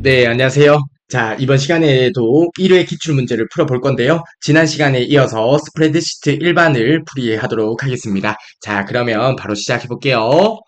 네, 안녕하세요. 자, 이번 시간에도 1회 기출문제를 풀어볼 건데요. 지난 시간에 이어서 스프레드시트 일반을 풀이하도록 하겠습니다. 자, 그러면 바로 시작해 볼게요.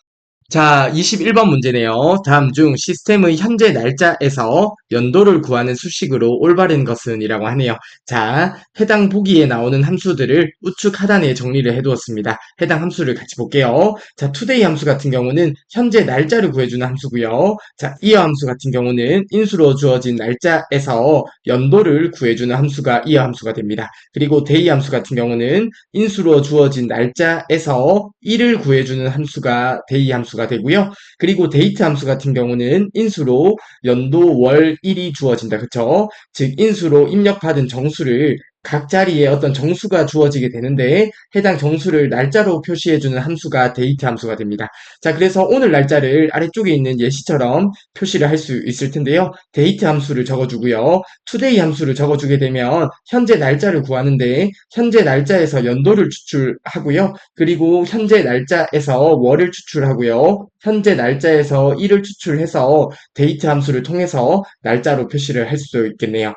자, 21번 문제네요. 다음 중 시스템의 현재 날짜에서 연도를 구하는 수식으로 올바른 것은 이라고 하네요. 자, 해당 보기에 나오는 함수들을 우측 하단에 정리를 해두었습니다. 해당 함수를 같이 볼게요. 자, today 함수 같은 경우는 현재 날짜를 구해주는 함수고요. 자, year 함수 같은 경우는 인수로 주어진 날짜에서 연도를 구해주는 함수가 year 함수가 됩니다. 그리고 day 함수 같은 경우는 인수로 주어진 날짜에서 일을 구해주는 함수가 day 함수가 되고요. 그리고 데이트 함수 같은 경우는 인수로 연도, 월, 일이 주어진다. 그쵸? 즉 인수로 입력받은 정수를 각 자리에 어떤 정수가 주어지게 되는데 해당 정수를 날짜로 표시해주는 함수가 데이트 함수가 됩니다. 자, 그래서 오늘 날짜를 아래쪽에 있는 예시처럼 표시를 할 수 있을 텐데요. 데이트 함수를 적어주고요. today 함수를 적어주게 되면 현재 날짜를 구하는데 현재 날짜에서 연도를 추출하고요. 그리고 현재 날짜에서 월을 추출하고요. 현재 날짜에서 일을 추출해서 데이트 함수를 통해서 날짜로 표시를 할 수 있겠네요.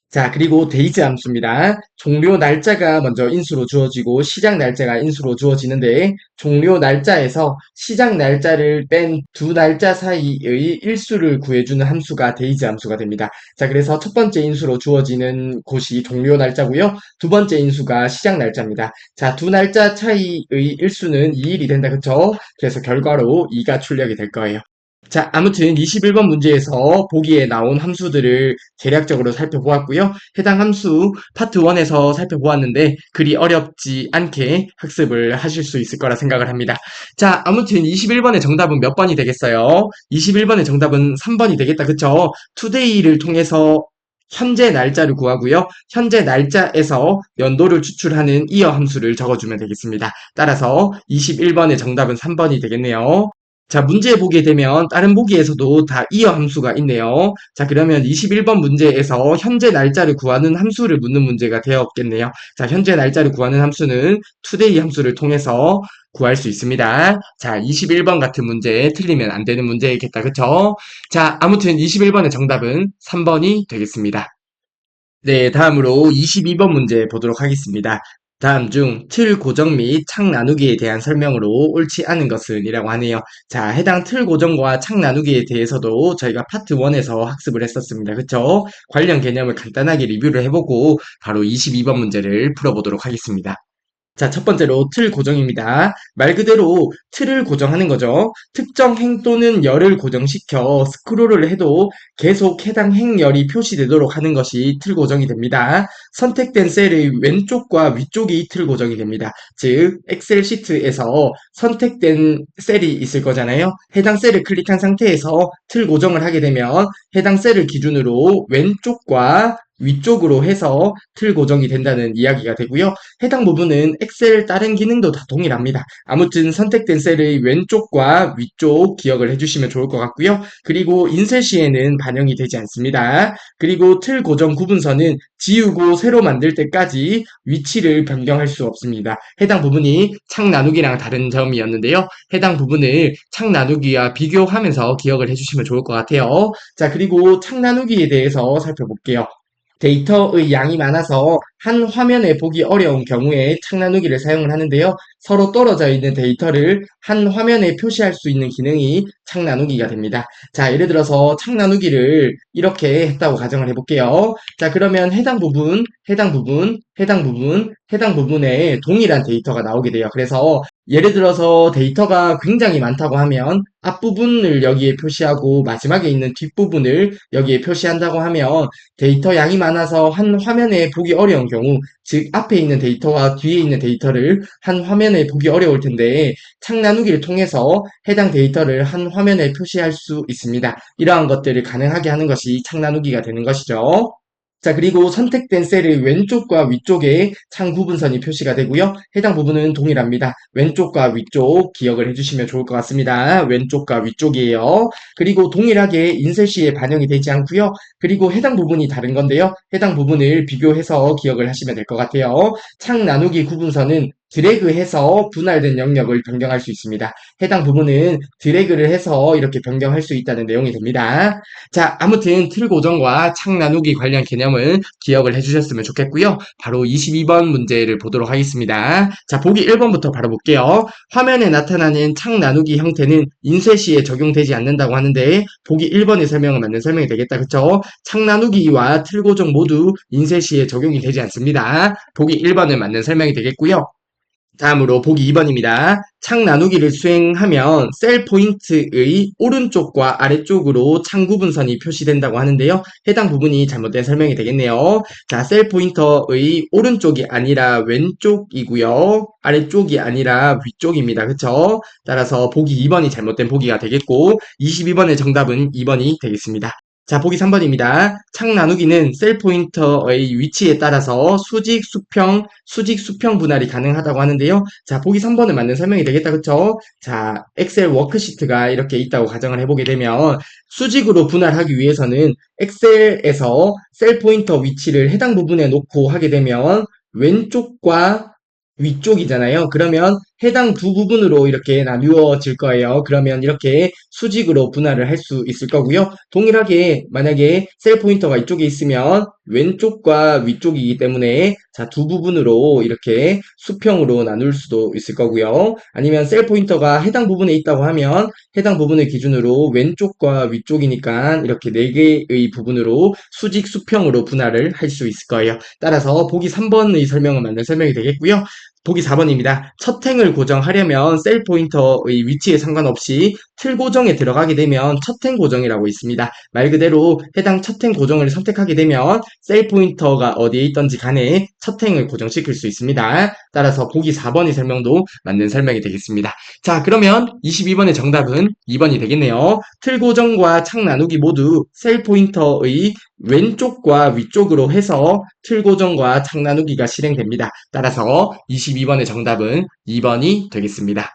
자, 그리고 데이트 함수입니다. 종료 날짜가 먼저 인수로 주어지고 시작 날짜가 인수로 주어지는데 종료 날짜에서 시작 날짜를 뺀 두 날짜 사이의 일수를 구해주는 함수가 데이트 함수가 됩니다. 자, 그래서 첫 번째 인수로 주어지는 곳이 종료 날짜고요. 두 번째 인수가 시작 날짜입니다. 자, 두 날짜 차이의 일수는 2일이 된다. 그쵸? 그래서 결과로 2가 출력이 될 거예요. 자, 아무튼 21번 문제에서 보기에 나온 함수들을 대략적으로 살펴보았고요. 해당 함수 파트 1에서 살펴보았는데 그리 어렵지 않게 학습을 하실 수 있을 거라 생각을 합니다. 자, 아무튼 21번의 정답은 몇 번이 되겠어요? 21번의 정답은 3번이 되겠다. 그쵸? today를 통해서 현재 날짜를 구하고요. 현재 날짜에서 연도를 추출하는 이어 함수를 적어주면 되겠습니다. 따라서 21번의 정답은 3번이 되겠네요. 자, 문제 보게 되면 다른 보기에서도 다 이어 함수가 있네요. 자, 그러면 21번 문제에서 현재 날짜를 구하는 함수를 묻는 문제가 되었겠네요. 자, 현재 날짜를 구하는 함수는 today 함수를 통해서 구할 수 있습니다. 자, 21번 같은 문제 틀리면 안 되는 문제겠다. 그쵸? 자, 아무튼 21번의 정답은 3번이 되겠습니다. 네, 다음으로 22번 문제 보도록 하겠습니다. 다음 중 틀 고정 및 창 나누기에 대한 설명으로 옳지 않은 것은 이라고 하네요. 자, 해당 틀 고정과 창 나누기에 대해서도 저희가 파트 1에서 학습을 했었습니다. 그쵸? 관련 개념을 간단하게 리뷰를 해보고 바로 22번 문제를 풀어보도록 하겠습니다. 자, 첫 번째로 틀 고정입니다. 말 그대로 틀을 고정하는 거죠. 특정 행 또는 열을 고정시켜 스크롤을 해도 계속 해당 행열이 표시되도록 하는 것이 틀 고정이 됩니다. 선택된 셀의 왼쪽과 위쪽이 틀 고정이 됩니다. 즉, 엑셀 시트에서 선택된 셀이 있을 거잖아요. 해당 셀을 클릭한 상태에서 틀 고정을 하게 되면 해당 셀을 기준으로 왼쪽과 위쪽으로 해서 틀 고정이 된다는 이야기가 되고요. 해당 부분은 엑셀 다른 기능도 다 동일합니다. 아무튼 선택된 셀의 왼쪽과 위쪽 기억을 해주시면 좋을 것 같고요. 그리고 인쇄 시에는 반영이 되지 않습니다. 그리고 틀 고정 구분선은 지우고 새로 만들 때까지 위치를 변경할 수 없습니다. 해당 부분이 창 나누기랑 다른 점이었는데요. 해당 부분을 창 나누기와 비교하면서 기억을 해주시면 좋을 것 같아요. 자, 그리고 창 나누기에 대해서 살펴볼게요. 데이터의 양이 많아서 한 화면에 보기 어려운 경우에 창 나누기를 사용을 하는데요. 서로 떨어져 있는 데이터를 한 화면에 표시할 수 있는 기능이 창 나누기가 됩니다. 자, 예를 들어서 창 나누기를 이렇게 했다고 가정을 해볼게요. 자, 그러면 해당 부분, 해당 부분, 해당 부분, 해당 부분에 동일한 데이터가 나오게 돼요. 그래서 예를 들어서 데이터가 굉장히 많다고 하면 앞부분을 여기에 표시하고 마지막에 있는 뒷부분을 여기에 표시한다고 하면 데이터 양이 많아서 한 화면에 보기 어려운 경우, 즉 앞에 있는 데이터와 뒤에 있는 데이터를 한 화면에 보기 어려울 텐데 창 나누기를 통해서 해당 데이터를 한 화면에 표시할 수 있습니다. 이러한 것들을 가능하게 하는 것이 창 나누기가 되는 것이죠. 자, 그리고 선택된 셀의 왼쪽과 위쪽에 창 구분선이 표시가 되고요. 해당 부분은 동일합니다. 왼쪽과 위쪽 기억을 해주시면 좋을 것 같습니다. 왼쪽과 위쪽이에요. 그리고 동일하게 인쇄 시에 반영이 되지 않고요. 그리고 해당 부분이 다른 건데요. 해당 부분을 비교해서 기억을 하시면 될 것 같아요. 창 나누기 구분선은 드래그해서 분할된 영역을 변경할 수 있습니다. 해당 부분은 드래그를 해서 이렇게 변경할 수 있다는 내용이 됩니다. 자, 아무튼 틀 고정과 창 나누기 관련 개념을 기억을 해주셨으면 좋겠고요. 바로 22번 문제를 보도록 하겠습니다. 자, 보기 1번부터 바로 볼게요. 화면에 나타나는 창 나누기 형태는 인쇄 시에 적용되지 않는다고 하는데 보기 1번의 설명은 맞는 설명이 되겠다. 그쵸? 창 나누기와 틀 고정 모두 인쇄 시에 적용이 되지 않습니다. 보기 1번은 맞는 설명이 되겠고요. 다음으로 보기 2번입니다. 창 나누기를 수행하면 셀 포인트의 오른쪽과 아래쪽으로 창 구분선이 표시된다고 하는데요. 해당 부분이 잘못된 설명이 되겠네요. 자, 셀 포인터의 오른쪽이 아니라 왼쪽이고요. 아래쪽이 아니라 위쪽입니다. 그쵸? 따라서 보기 2번이 잘못된 보기가 되겠고 22번의 정답은 2번이 되겠습니다. 자, 보기 3번입니다. 창 나누기는 셀 포인터의 위치에 따라서 수직, 수평 분할이 가능하다고 하는데요. 자, 보기 3번은 맞는 설명이 되겠다. 그쵸? 자, 엑셀 워크시트가 이렇게 있다고 가정을 해보게 되면 수직으로 분할하기 위해서는 엑셀에서 셀 포인터 위치를 해당 부분에 놓고 하게 되면 왼쪽과 위쪽이잖아요. 그러면 해당 두 부분으로 이렇게 나누어질 거예요. 그러면 이렇게 수직으로 분할을 할 수 있을 거고요. 동일하게 만약에 셀 포인터가 이쪽에 있으면 왼쪽과 위쪽이기 때문에 자, 두 부분으로 이렇게 수평으로 나눌 수도 있을 거고요. 아니면 셀 포인터가 해당 부분에 있다고 하면 해당 부분을 기준으로 왼쪽과 위쪽이니까 이렇게 네 개의 부분으로 수직 수평으로 분할을 할 수 있을 거예요. 따라서 보기 3번의 설명은 맞는 설명이 되겠고요. 보기 4번입니다. 첫 행을 고정하려면 셀 포인터의 위치에 상관없이 틀 고정에 들어가게 되면 첫 행 고정이라고 있습니다. 말 그대로 해당 첫 행 고정을 선택하게 되면 셀 포인터가 어디에 있던지 간에 첫 행을 고정시킬 수 있습니다. 따라서 보기 4번의 설명도 맞는 설명이 되겠습니다. 자, 그러면 22번의 정답은 2번이 되겠네요. 틀 고정과 창 나누기 모두 셀 포인터의 왼쪽과 위쪽으로 해서 틀 고정과 창 나누기가 실행됩니다. 따라서 22번의 정답은 2번이 되겠습니다.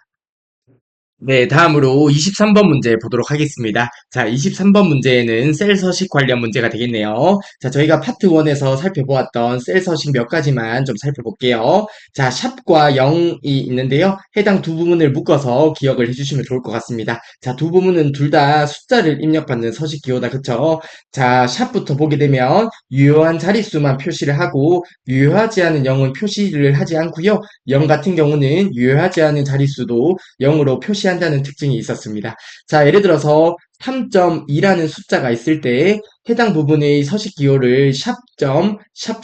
네, 다음으로 23번 문제 보도록 하겠습니다. 자, 23번 문제에는 셀 서식 관련 문제가 되겠네요. 자, 저희가 파트 1에서 살펴보았던 셀 서식 몇 가지만 좀 살펴볼게요. 자, 샵과 0이 있는데요. 해당 두 부분을 묶어서 기억을 해주시면 좋을 것 같습니다. 자, 두 부분은 둘 다 숫자를 입력받는 서식 기호다. 그쵸? 자, 샵부터 보게 되면 유효한 자릿수만 표시를 하고 유효하지 않은 0은 표시를 하지 않고요. 0 같은 경우는 유효하지 않은 자릿수도 0으로 표시한다는 특징이 있었습니다. 자, 예를 들어서 3.2라는 숫자가 있을 때 해당 부분의 서식 기호를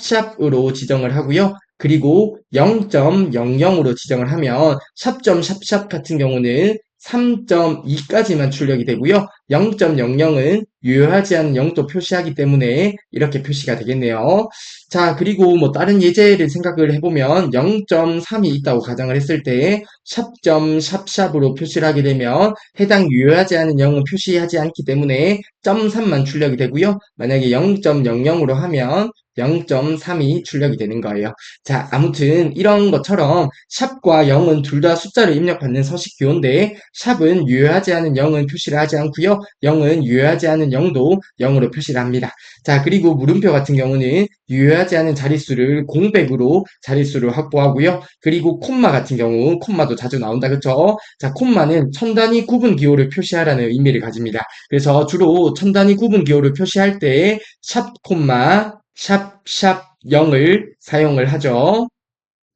샵으로 지정을 하고요. 그리고 0.00으로 지정을 하면 샵 같은 경우는 3.2까지만 출력이 되고요. 0.00은 유효하지 않은 0도 표시하기 때문에 이렇게 표시가 되겠네요. 자, 그리고 뭐 다른 예제를 생각을 해보면 0.3이 있다고 가정을 했을 때 샵으로 표시를 하게 되면 해당 유효하지 않은 0은 표시하지 않기 때문에 0.3만 출력이 되고요. 만약에 0.00으로 하면 0.3이 출력이 되는 거예요. 자, 아무튼 이런 것처럼 샵과 0은 둘 다 숫자를 입력받는 서식 기호인데 샵은 유효하지 않은 0은 표시를 하지 않고요. 0은 유효하지 않은 0도 0으로 표시를 합니다. 자, 그리고 물음표 같은 경우는 유효하지 않은 자릿수를 공백으로 자릿수를 확보하고요. 그리고 콤마 같은 경우 콤마도 자주 나온다. 그쵸? 자, 콤마는 천 단위 구분 기호를 표시하라는 의미를 가집니다. 그래서 주로 천 단위 구분 기호를 표시할 때 샵 콤마 샵 0을 사용을 하죠.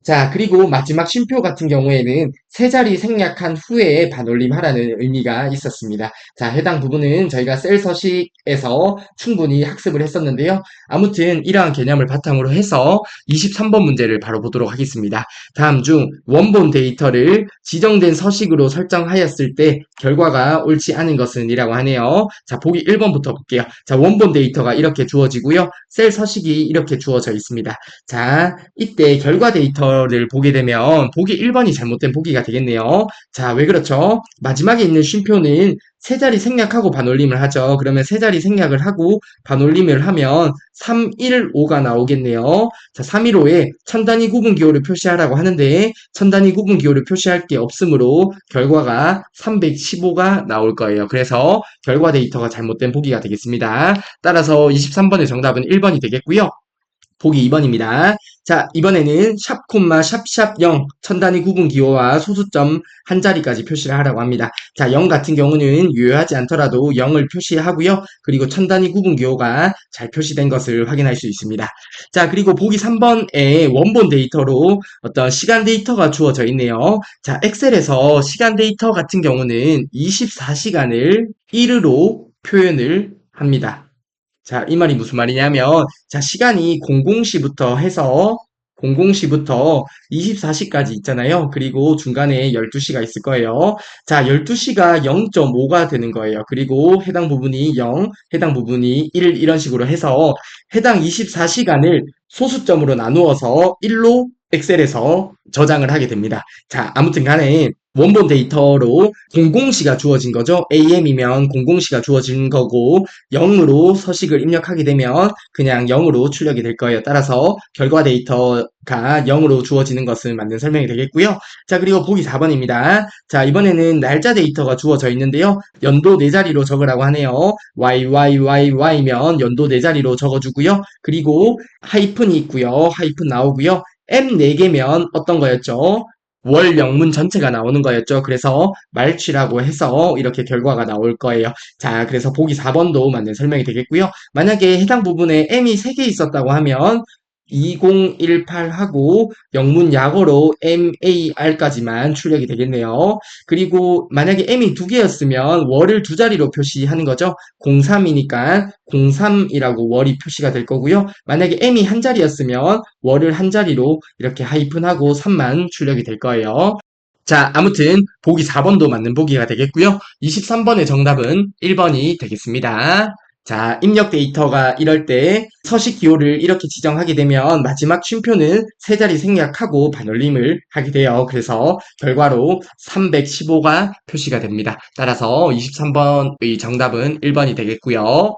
자, 그리고 마지막 쉼표 같은 경우에는 세 자리 생략한 후에 반올림하라는 의미가 있었습니다. 자, 해당 부분은 저희가 셀 서식에서 충분히 학습을 했었는데요. 아무튼 이러한 개념을 바탕으로 해서 23번 문제를 바로 보도록 하겠습니다. 다음 중 원본 데이터를 지정된 서식으로 설정하였을 때 결과가 옳지 않은 것은 이라고 하네요. 자, 보기 1번부터 볼게요. 자, 원본 데이터가 이렇게 주어지고요. 셀 서식이 이렇게 주어져 있습니다. 자, 이때 결과 데이터를 보게 되면 보기 1번이 잘못된 보기가 되겠네요. 자, 왜 그렇죠? 마지막에 있는 쉼표는 세 자리 생략하고 반올림을 하죠. 그러면 세 자리 생략을 하고 반올림을 하면 315가 나오겠네요. 자, 315에 천단위 구분 기호를 표시하라고 하는데 천단위 구분 기호를 표시할 게 없으므로 결과가 315가 나올 거예요. 그래서 결과 데이터가 잘못된 보기가 되겠습니다. 따라서 23번의 정답은 1번이 되겠고요. 보기 2번입니다. 자, 이번에는 샵, 콤마, 샵 0, 천 단위 구분 기호와 소수점 한 자리까지 표시를 하라고 합니다. 자, 0 같은 경우는 유효하지 않더라도 0을 표시하고요. 그리고 천 단위 구분 기호가 잘 표시된 것을 확인할 수 있습니다. 자, 그리고 보기 3번에 원본 데이터로 어떤 시간 데이터가 주어져 있네요. 자, 엑셀에서 시간 데이터 같은 경우는 24시간을 1으로 표현을 합니다. 자, 이 말이 무슨 말이냐면, 자, 시간이 00시부터 해서 00시부터 24시까지 있잖아요. 그리고 중간에 12시가 있을 거예요. 자, 12시가 0.5가 되는 거예요. 그리고 해당 부분이 0, 해당 부분이 1 이런 식으로 해서 해당 24시간을 소수점으로 나누어서 1로 엑셀에서 저장을 하게 됩니다. 자, 아무튼 간에 원본 데이터로 00시가 주어진 거죠. AM이면 00시가 주어진 거고 0으로 서식을 입력하게 되면 그냥 0으로 출력이 될 거예요. 따라서 결과 데이터가 0으로 주어지는 것은 맞는 설명이 되겠고요. 자, 그리고 보기 4번입니다. 자, 이번에는 날짜 데이터가 주어져 있는데요. 연도 4자리로 적으라고 하네요. YYYY면 연도 4자리로 적어주고요. 그리고 하이픈이 있고요. 하이픈 나오고요. M 4개면 어떤 거였죠? 월 영문 전체가 나오는 거였죠. 그래서 말취라고 해서 이렇게 결과가 나올 거예요. 자, 그래서 보기 4번도 맞는 설명이 되겠고요. 만약에 해당 부분에 M이 3개 있었다고 하면 2018하고 영문 약어로 MAR까지만 출력이 되겠네요. 그리고 만약에 M이 2개였으면 월을 2자리로 표시하는 거죠. 03이니까 03이라고 월이 표시가 될 거고요. 만약에 M이 한 자리였으면 월을 한 자리로 이렇게 하이픈하고 3만 출력이 될 거예요. 자, 아무튼 보기 4번도 맞는 보기가 되겠고요. 23번의 정답은 1번이 되겠습니다. 자, 입력 데이터가 이럴 때 서식 기호를 이렇게 지정하게 되면 마지막 쉼표는 세 자리 생략하고 반올림을 하게 돼요. 그래서 결과로 315가 표시가 됩니다. 따라서 23번의 정답은 1번이 되겠고요.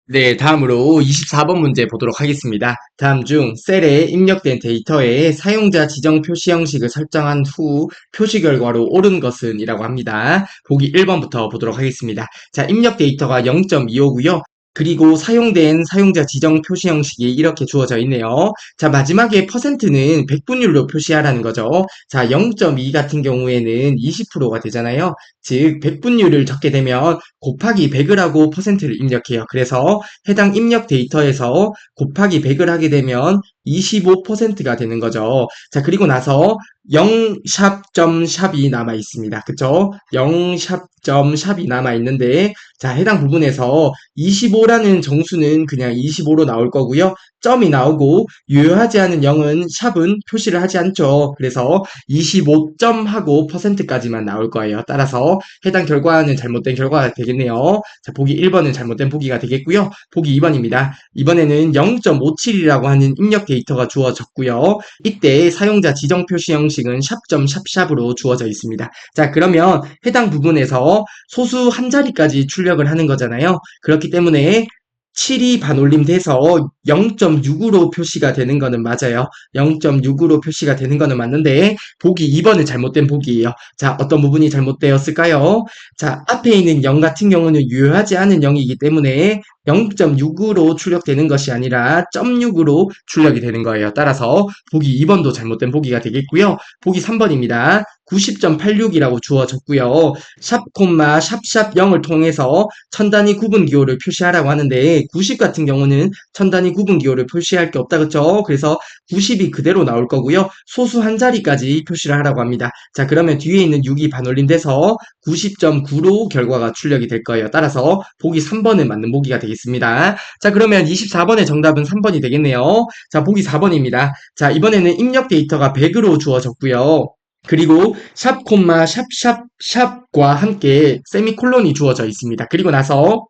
네, 다음으로 24번 문제 보도록 하겠습니다. 다음 중 셀에 입력된 데이터에 사용자 지정 표시 형식을 설정한 후 표시 결과로 옳은 것은 이라고 합니다. 보기 1번부터 보도록 하겠습니다. 자, 입력 데이터가 0.25고요. 그리고 사용된 사용자 지정 표시 형식이 이렇게 주어져 있네요. 자, 마지막에 퍼센트는 백분율로 표시하라는 거죠. 자, 0.2 같은 경우에는 20%가 되잖아요. 즉, 백분율을 적게 되면 곱하기 100을 하고 퍼센트를 입력해요. 그래서 해당 입력 데이터에서 곱하기 100을 하게 되면 25%가 되는 거죠. 자, 그리고 나서 0샵점샵이 남아 있습니다. 그쵸? 0샵점샵이 남아 있는데, 자, 해당 부분에서 25라는 정수는 그냥 25로 나올 거고요. 점이 나오고 유효하지 않은 0은 샵은 표시를 하지 않죠. 그래서 25점하고 퍼센트까지만 나올 거예요. 따라서 해당 결과는 잘못된 결과가 되겠네요. 자, 보기 1번은 잘못된 보기가 되겠고요. 보기 2번입니다. 이번에는 0.57이라고 하는 입력 데이터가 주어졌고요. 이때 사용자 지정 표시 형식은 샵점샵샵으로 주어져 있습니다. 자, 그러면 해당 부분에서 소수 한 자리까지 출력을 하는 거잖아요. 그렇기 때문에 7이 반올림 돼서 0.6으로 표시가 되는 거는 맞아요. 0.6으로 표시가 되는 거는 맞는데 보기 2번은 잘못된 보기예요. 자, 어떤 부분이 잘못되었을까요? 자, 앞에 있는 0 같은 경우는 유효하지 않은 0이기 때문에 0.6으로 출력되는 것이 아니라 0.6으로 출력이 되는 거예요. 따라서 보기 2번도 잘못된 보기가 되겠고요. 보기 3번입니다. 90.86이라고 주어졌고요. 샵, 콤마, 샵 0을 통해서 천 단위 구분 기호를 표시하라고 하는데 90 같은 경우는 천 단위 구분 기호를 표시할 게 없다 그쵸? 그래서 90이 그대로 나올 거고요. 소수 한 자리까지 표시를 하라고 합니다. 자, 그러면 뒤에 있는 6이 반올림돼서 90.9로 결과가 출력이 될 거예요. 따라서 보기 3번은 맞는 보기가 되겠습니다. 자, 그러면 24번의 정답은 3번이 되겠네요. 자, 보기 4번입니다. 자, 이번에는 입력 데이터가 100으로 주어졌고요. 그리고 샵, 콤마, 샵과 함께 세미콜론이 주어져 있습니다. 그리고 나서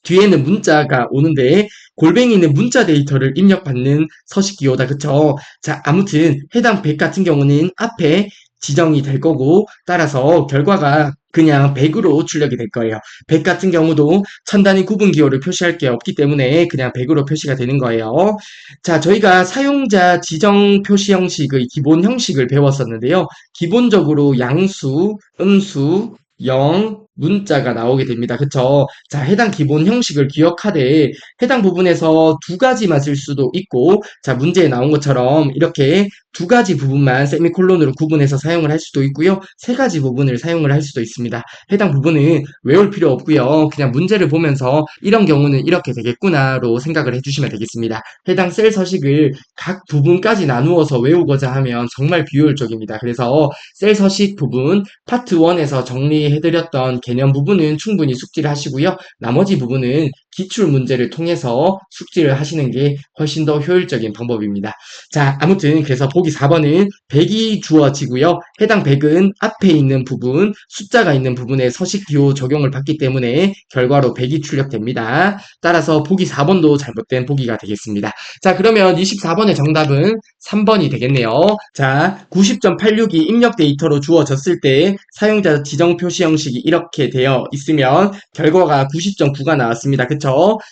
뒤에는 문자가 오는데 골뱅이는 문자 데이터를 입력받는 서식 기호다. 그쵸? 자, 아무튼 해당 100 같은 경우는 앞에 지정이 될 거고 따라서 결과가 그냥 100으로 출력이 될 거예요. 100 같은 경우도 천 단위 구분 기호를 표시할 게 없기 때문에 그냥 100으로 표시가 되는 거예요. 자, 저희가 사용자 지정 표시 형식의 기본 형식을 배웠었는데요. 기본적으로 양수, 음수, 0, 문자가 나오게 됩니다. 그쵸? 자, 해당 기본 형식을 기억하되 해당 부분에서 두 가지만 쓸 수도 있고, 자, 문제에 나온 것처럼 이렇게 두 가지 부분만 세미콜론으로 구분해서 사용을 할 수도 있고요. 세 가지 부분을 사용을 할 수도 있습니다. 해당 부분은 외울 필요 없고요. 그냥 문제를 보면서 이런 경우는 이렇게 되겠구나로 생각을 해주시면 되겠습니다. 해당 셀 서식을 각 부분까지 나누어서 외우고자 하면 정말 비효율적입니다. 그래서 셀 서식 부분 파트 1에서 정리해드렸던 개념 부분은 충분히 숙지를 하시고요. 나머지 부분은 기출 문제를 통해서 숙지를 하시는 게 훨씬 더 효율적인 방법입니다. 자, 아무튼 그래서 보기 4번은 100이 주어지고요. 해당 100은 앞에 있는 부분, 숫자가 있는 부분에 서식 기호 적용을 받기 때문에 결과로 100이 출력됩니다. 따라서 보기 4번도 잘못된 보기가 되겠습니다. 자, 그러면 24번의 정답은 3번이 되겠네요. 자, 90.86이 입력 데이터로 주어졌을 때 사용자 지정 표시 형식이 이렇게 되어 있으면 결과가 90.9가 나왔습니다. 그쵸?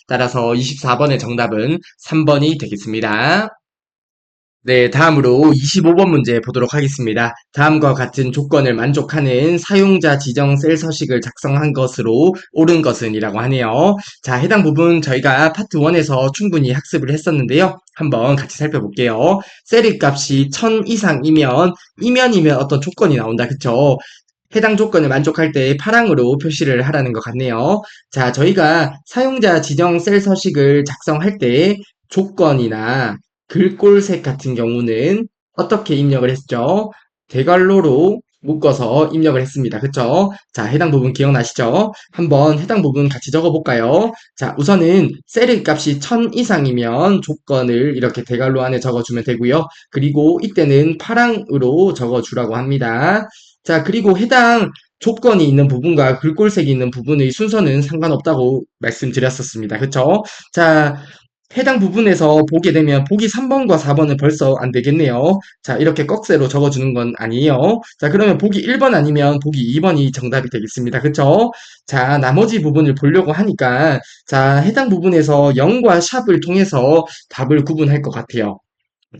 따라서 24번의 정답은 3번이 되겠습니다. 네, 다음으로 25번 문제 보도록 하겠습니다. 다음과 같은 조건을 만족하는 사용자 지정 셀 서식을 작성한 것으로 옳은 것은 이라고 하네요. 자, 해당 부분 저희가 파트 1에서 충분히 학습을 했었는데요. 한번 같이 살펴볼게요. 셀의 값이 1000 이상이면 어떤 조건이 나온다. 그쵸? 해당 조건을 만족할 때 파랑으로 표시를 하라는 것 같네요. 자, 저희가 사용자 지정 셀 서식을 작성할 때 조건이나 글꼴색 같은 경우는 어떻게 입력을 했죠? 대괄호로 묶어서 입력을 했습니다. 그쵸? 자, 해당 부분 기억나시죠? 한번 해당 부분 같이 적어볼까요? 자, 우선은 셀의 값이 1000 이상이면 조건을 이렇게 대괄호 안에 적어주면 되고요. 그리고 이때는 파랑으로 적어주라고 합니다. 자, 그리고 해당 조건이 있는 부분과 글꼴색이 있는 부분의 순서는 상관없다고 말씀드렸었습니다. 그쵸? 자, 해당 부분에서 보게 되면 보기 3번과 4번은 벌써 안 되겠네요. 자, 이렇게 꺽쇠로 적어주는 건 아니에요. 자, 그러면 보기 1번 아니면 보기 2번이 정답이 되겠습니다. 그쵸? 자, 나머지 부분을 보려고 하니까, 자, 해당 부분에서 0과 샵을 통해서 답을 구분할 것 같아요.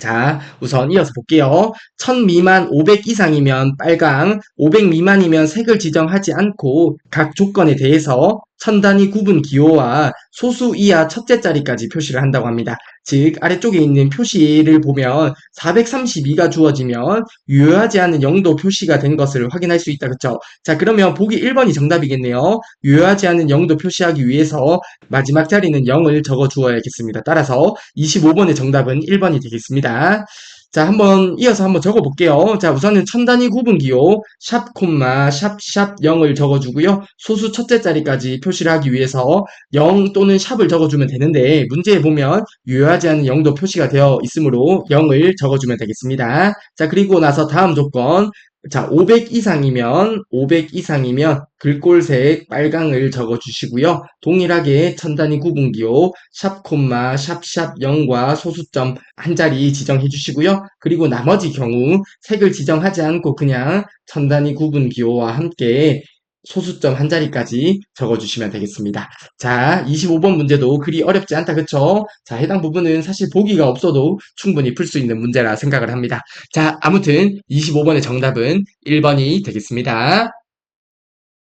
자, 우선 이어서 볼게요. 1000 미만 500 이상이면 빨강, 500 미만이면 색을 지정하지 않고 각 조건에 대해서 천 단위 구분 기호와 소수 이하 첫째 자리까지 표시를 한다고 합니다. 즉, 아래쪽에 있는 표시를 보면 432가 주어지면 유효하지 않은 0도 표시가 된 것을 확인할 수 있다. 그쵸? 자, 그러면 보기 1번이 정답이겠네요. 유효하지 않은 0도 표시하기 위해서 마지막 자리는 0을 적어 주어야겠습니다. 따라서 25번의 정답은 1번이 되겠습니다. 자, 이어서 한번 적어볼게요. 자, 우선은 천 단위 구분기호, 샵, 콤마, 샵 0을 적어주고요. 소수 첫째 자리까지 표시를 하기 위해서 0 또는 샵을 적어주면 되는데, 문제에 보면 유효하지 않은 0도 표시가 되어 있으므로 0을 적어주면 되겠습니다. 자, 그리고 나서 다음 조건, 자, 500 이상이면 글꼴색 빨강을 적어주시고요. 동일하게 천 단위 구분기호 샵 콤마 샵 0과 소수점 한 자리 지정해 주시고요. 그리고 나머지 경우 색을 지정하지 않고 그냥 천 단위 구분기호와 함께 소수점 한 자리까지 적어주시면 되겠습니다. 자, 25번 문제도 그리 어렵지 않다, 그쵸? 자, 해당 부분은 사실 보기가 없어도 충분히 풀 수 있는 문제라 생각을 합니다. 자, 아무튼 25번의 정답은 1번이 되겠습니다.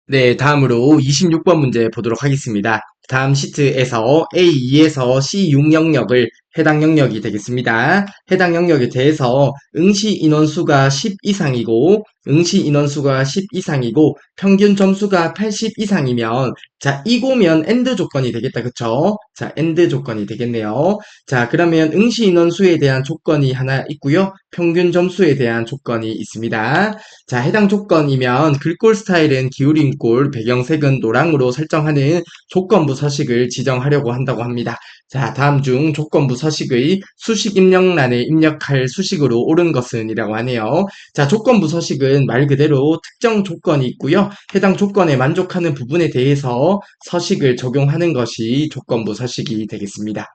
네, 다음으로 26번 문제 보도록 하겠습니다. 다음 시트에서 A2에서 C6 영역을 해당 영역이 되겠습니다. 해당 영역에 대해서 응시 인원수가 10 이상이고 응시 인원수가 10 이상이고 평균 점수가 80 이상이면 자, 이고면 AND 조건이 되겠다. 그쵸? 자, AND 조건이 되겠네요. 자, 그러면 응시 인원수에 대한 조건이 하나 있고요. 평균 점수에 대한 조건이 있습니다. 자, 해당 조건이면 글꼴 스타일은 기울인 꼴, 배경색은 노랑으로 설정하는 조건부 서식을 지정하려고 한다고 합니다. 자, 다음 중 조건부 서식의 수식 입력란에 입력할 수식으로 옳은 것은 이라고 하네요. 자, 조건부 서식은 말 그대로 특정 조건이 있고요. 해당 조건에 만족하는 부분에 대해서 서식을 적용하는 것이 조건부 서식이 되겠습니다.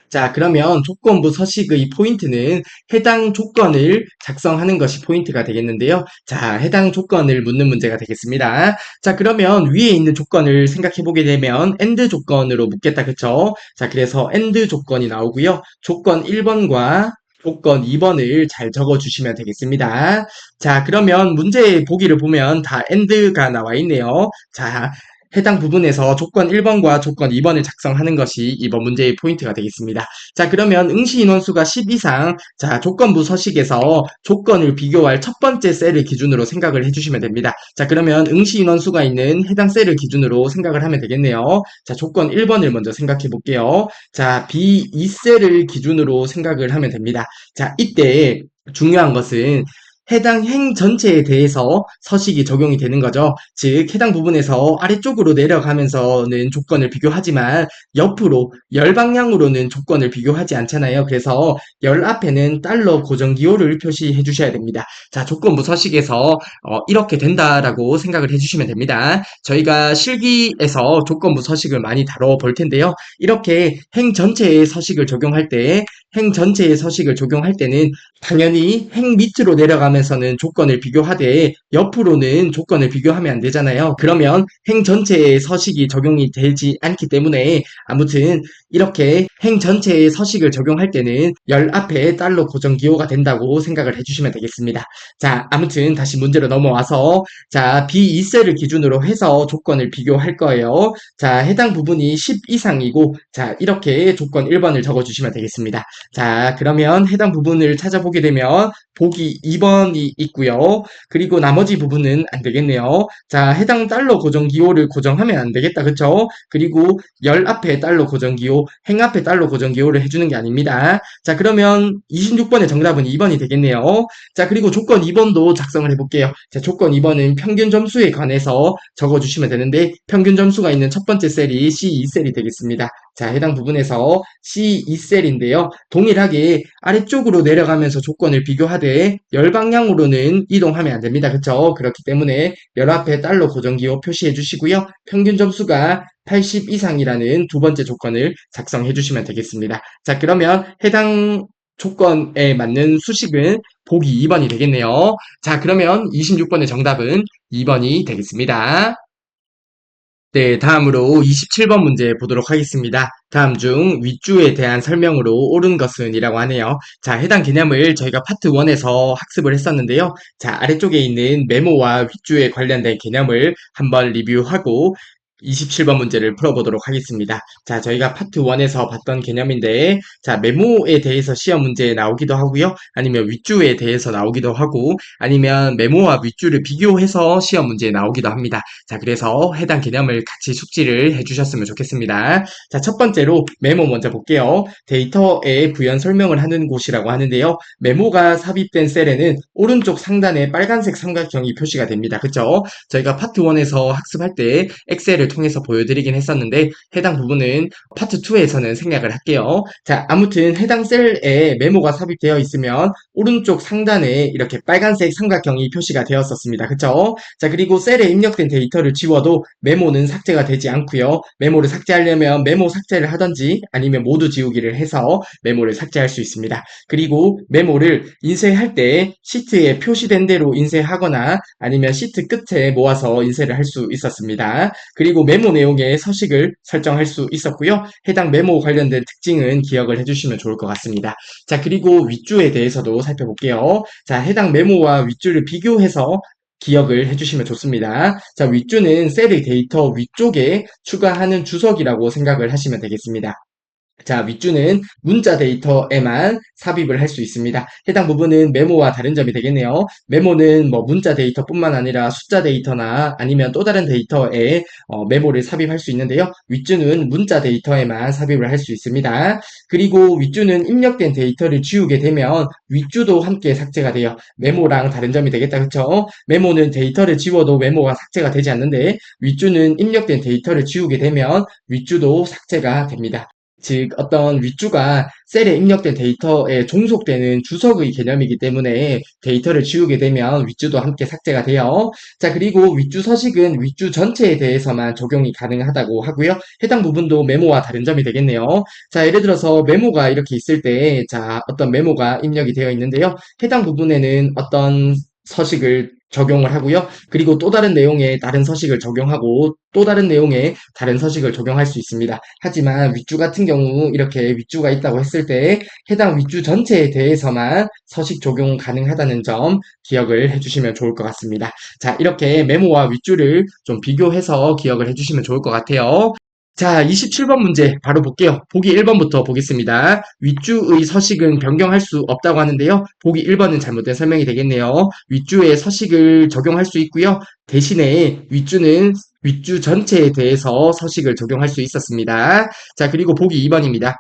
자, 그러면 조건부 서식의 포인트는 해당 조건을 작성하는 것이 포인트가 되겠는데요. 자, 해당 조건을 묻는 문제가 되겠습니다. 자, 그러면 위에 있는 조건을 생각해 보게 되면 AND 조건으로 묻겠다. 그쵸? 자, 그래서 AND 조건이 나오고요. 조건 1번과 조건 2번을 잘 적어주시면 되겠습니다. 자, 그러면 문제 보기를 보면 다 AND가 나와 있네요. 자, 해당 부분에서 조건 1번과 조건 2번을 작성하는 것이 이번 문제의 포인트가 되겠습니다. 자, 그러면 응시 인원수가 10 이상, 자, 조건부 서식에서 조건을 비교할 첫 번째 셀을 기준으로 생각을 해주시면 됩니다. 자, 그러면 응시 인원수가 있는 해당 셀을 기준으로 생각을 하면 되겠네요. 자, 조건 1번을 먼저 생각해 볼게요. 자, B2셀을 기준으로 생각을 하면 됩니다. 자, 이때 중요한 것은 해당 행 전체에 대해서 서식이 적용이 되는 거죠. 즉, 해당 부분에서 아래쪽으로 내려가면서는 조건을 비교하지만 옆으로 열 방향으로는 조건을 비교하지 않잖아요. 그래서 열 앞에는 달러 고정기호를 표시해 주셔야 됩니다. 자, 조건부 서식에서 이렇게 된다라고 생각을 해주시면 됩니다. 저희가 실기에서 조건부 서식을 많이 다뤄볼 텐데요. 이렇게 행 전체의 서식을 적용할 때 행 전체의 서식을 적용할 때는 당연히 행 밑으로 내려가면서는 조건을 비교하되 옆으로는 조건을 비교하면 안 되잖아요. 그러면 행 전체의 서식이 적용이 되지 않기 때문에 아무튼 이렇게 행 전체의 서식을 적용할 때는 열 앞에 달러 고정 기호가 된다고 생각을 해주시면 되겠습니다. 자, 아무튼 다시 문제로 넘어와서 자, B2셀을 기준으로 해서 조건을 비교할 거예요. 자, 해당 부분이 10 이상이고 자, 이렇게 조건 1번을 적어주시면 되겠습니다. 자, 그러면 해당 부분을 찾아보게 되면 보기 2번이 있고요. 그리고 나머지 부분은 안 되겠네요. 자, 해당 달러 고정 기호를 고정하면 안 되겠다. 그쵸? 그리고 열 앞에 달러 고정 기호, 행 앞에 달러 고정 기호를 해주는 게 아닙니다. 자, 그러면 26번의 정답은 2번이 되겠네요. 자, 그리고 조건 2번도 작성을 해볼게요. 자, 조건 2번은 평균 점수에 관해서 적어주시면 되는데 평균 점수가 있는 첫 번째 셀이 C2셀이 되겠습니다. 자, 해당 부분에서 C2셀인데요. 동일하게 아래쪽으로 내려가면서 조건을 비교하되 열 방향으로는 이동하면 안 됩니다. 그쵸? 그렇기 때문에 열 앞에 달러 고정기호 표시해 주시고요. 평균 점수가 80 이상이라는 두 번째 조건을 작성해 주시면 되겠습니다. 자, 그러면 해당 조건에 맞는 수식은 보기 2번이 되겠네요. 자, 그러면 26번의 정답은 2번이 되겠습니다. 네, 다음으로 27번 문제 보도록 하겠습니다. 다음 중 윗줄에 대한 설명으로 옳은 것은 이라고 하네요. 자, 해당 개념을 저희가 파트 1에서 학습을 했었는데요. 자, 아래쪽에 있는 메모와 윗줄에 관련된 개념을 한번 리뷰하고 27번 문제를 풀어보도록 하겠습니다. 자, 저희가 파트 1에서 봤던 개념인데, 자, 메모에 대해서 시험 문제에 나오기도 하고요. 아니면 윗줄에 대해서 나오기도 하고, 아니면 메모와 윗줄을 비교해서 시험 문제에 나오기도 합니다. 자, 그래서 해당 개념을 같이 숙지를 해주셨으면 좋겠습니다. 자, 첫 번째로 메모 먼저 볼게요. 데이터에 부연 설명을 하는 곳이라고 하는데요. 메모가 삽입된 셀에는 오른쪽 상단에 빨간색 삼각형이 표시가 됩니다. 그쵸? 저희가 파트 1에서 학습할 때 엑셀을 통해서 보여드리긴 했었는데 해당 부분은 파트 2에서는 생략을 할게요. 자, 아무튼 해당 셀에 메모가 삽입되어 있으면 오른쪽 상단에 이렇게 빨간색 삼각형이 표시가 되었었습니다. 그쵸? 자, 그리고 셀에 입력된 데이터를 지워도 메모는 삭제가 되지 않고요. 메모를 삭제하려면 메모 삭제를 하던지 아니면 모두 지우기를 해서 메모를 삭제할 수 있습니다. 그리고 메모를 인쇄할 때 시트에 표시된 대로 인쇄하거나 아니면 시트 끝에 모아서 인쇄를 할 수 있었습니다. 그리고 메모 내용에 서식을 설정할 수 있었고요. 해당 메모 관련된 특징은 기억을 해주시면 좋을 것 같습니다. 자, 그리고 윗줄에 대해서도 살펴볼게요. 자, 해당 메모와 윗줄을 비교해서 기억을 해주시면 좋습니다. 자, 윗줄은 셀의 데이터 위쪽에 추가하는 주석이라고 생각을 하시면 되겠습니다. 자, 윗줄은 문자 데이터에만 삽입을 할 수 있습니다. 해당 부분은 메모와 다른 점이 되겠네요. 메모는 뭐 문자 데이터뿐만 아니라 숫자 데이터나 아니면 또 다른 데이터에 메모를 삽입할 수 있는데요. 윗줄은 문자 데이터에만 삽입을 할 수 있습니다. 그리고 윗줄은 입력된 데이터를 지우게 되면 윗줄도 함께 삭제가 돼요. 메모랑 다른 점이 되겠다. 그쵸? 메모는 데이터를 지워도 메모가 삭제가 되지 않는데 윗줄은 입력된 데이터를 지우게 되면 윗줄도 삭제가 됩니다. 즉 어떤 윗주가 셀에 입력된 데이터에 종속되는 주석의 개념이기 때문에 데이터를 지우게 되면 윗주도 함께 삭제가 돼요. 자, 그리고 윗주 서식은 윗주 전체에 대해서만 적용이 가능하다고 하고요. 해당 부분도 메모와 다른 점이 되겠네요. 자, 예를 들어서 메모가 이렇게 있을 때 자, 어떤 메모가 입력이 되어 있는데요. 해당 부분에는 어떤 서식을 적용을 하고요. 그리고 또 다른 내용에 다른 서식을 적용하고 또 다른 내용에 다른 서식을 적용할 수 있습니다. 하지만 윗줄 같은 경우 이렇게 윗줄가 있다고 했을 때 해당 윗줄 전체에 대해서만 서식 적용 가능하다는 점 기억을 해주시면 좋을 것 같습니다. 자, 이렇게 메모와 윗줄을 좀 비교해서 기억을 해주시면 좋을 것 같아요. 자, 27번 문제 바로 볼게요. 보기 1번부터 보겠습니다. 윗주의 서식은 변경할 수 없다고 하는데요. 보기 1번은 잘못된 설명이 되겠네요. 윗주의 서식을 적용할 수 있고요. 대신에 윗주는 윗주 전체에 대해서 서식을 적용할 수 있었습니다. 자, 그리고 보기 2번입니다.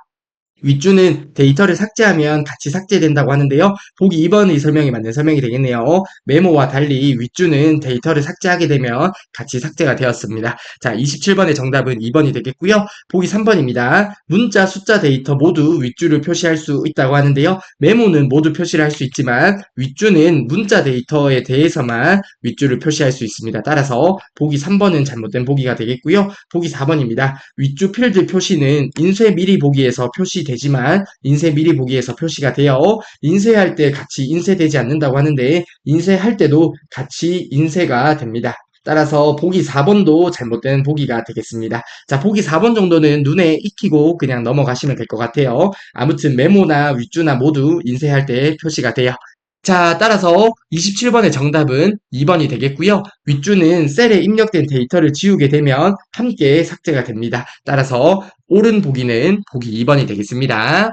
윗줄은 데이터를 삭제하면 같이 삭제된다고 하는데요. 보기 2번의 설명이 맞는 설명이 되겠네요. 메모와 달리 윗줄은 데이터를 삭제하게 되면 같이 삭제가 되었습니다. 자, 27번의 정답은 2번이 되겠고요. 보기 3번입니다. 문자, 숫자 데이터 모두 윗줄을 표시할 수 있다고 하는데요. 메모는 모두 표시를 할 수 있지만 윗줄은 문자 데이터에 대해서만 윗줄을 표시할 수 있습니다. 따라서 보기 3번은 잘못된 보기가 되겠고요. 보기 4번입니다. 윗줄 필드 표시는 인쇄 미리 보기에서 표시되지만 인쇄 미리 보기에서 표시가 되어 인쇄할 때 같이 인쇄되지 않는다고 하는데 인쇄할 때도 같이 인쇄가 됩니다. 따라서 보기 4번도 잘못된 보기가 되겠습니다. 자, 보기 4번 정도는 눈에 익히고 그냥 넘어가시면 될 것 같아요. 아무튼 메모나 윗줄나 모두 인쇄할 때 표시가 돼요. 자, 따라서 27번의 정답은 2번이 되겠고요. 윗줄은 셀에 입력된 데이터를 지우게 되면 함께 삭제가 됩니다. 따라서 옳은 보기는 보기 2번이 되겠습니다.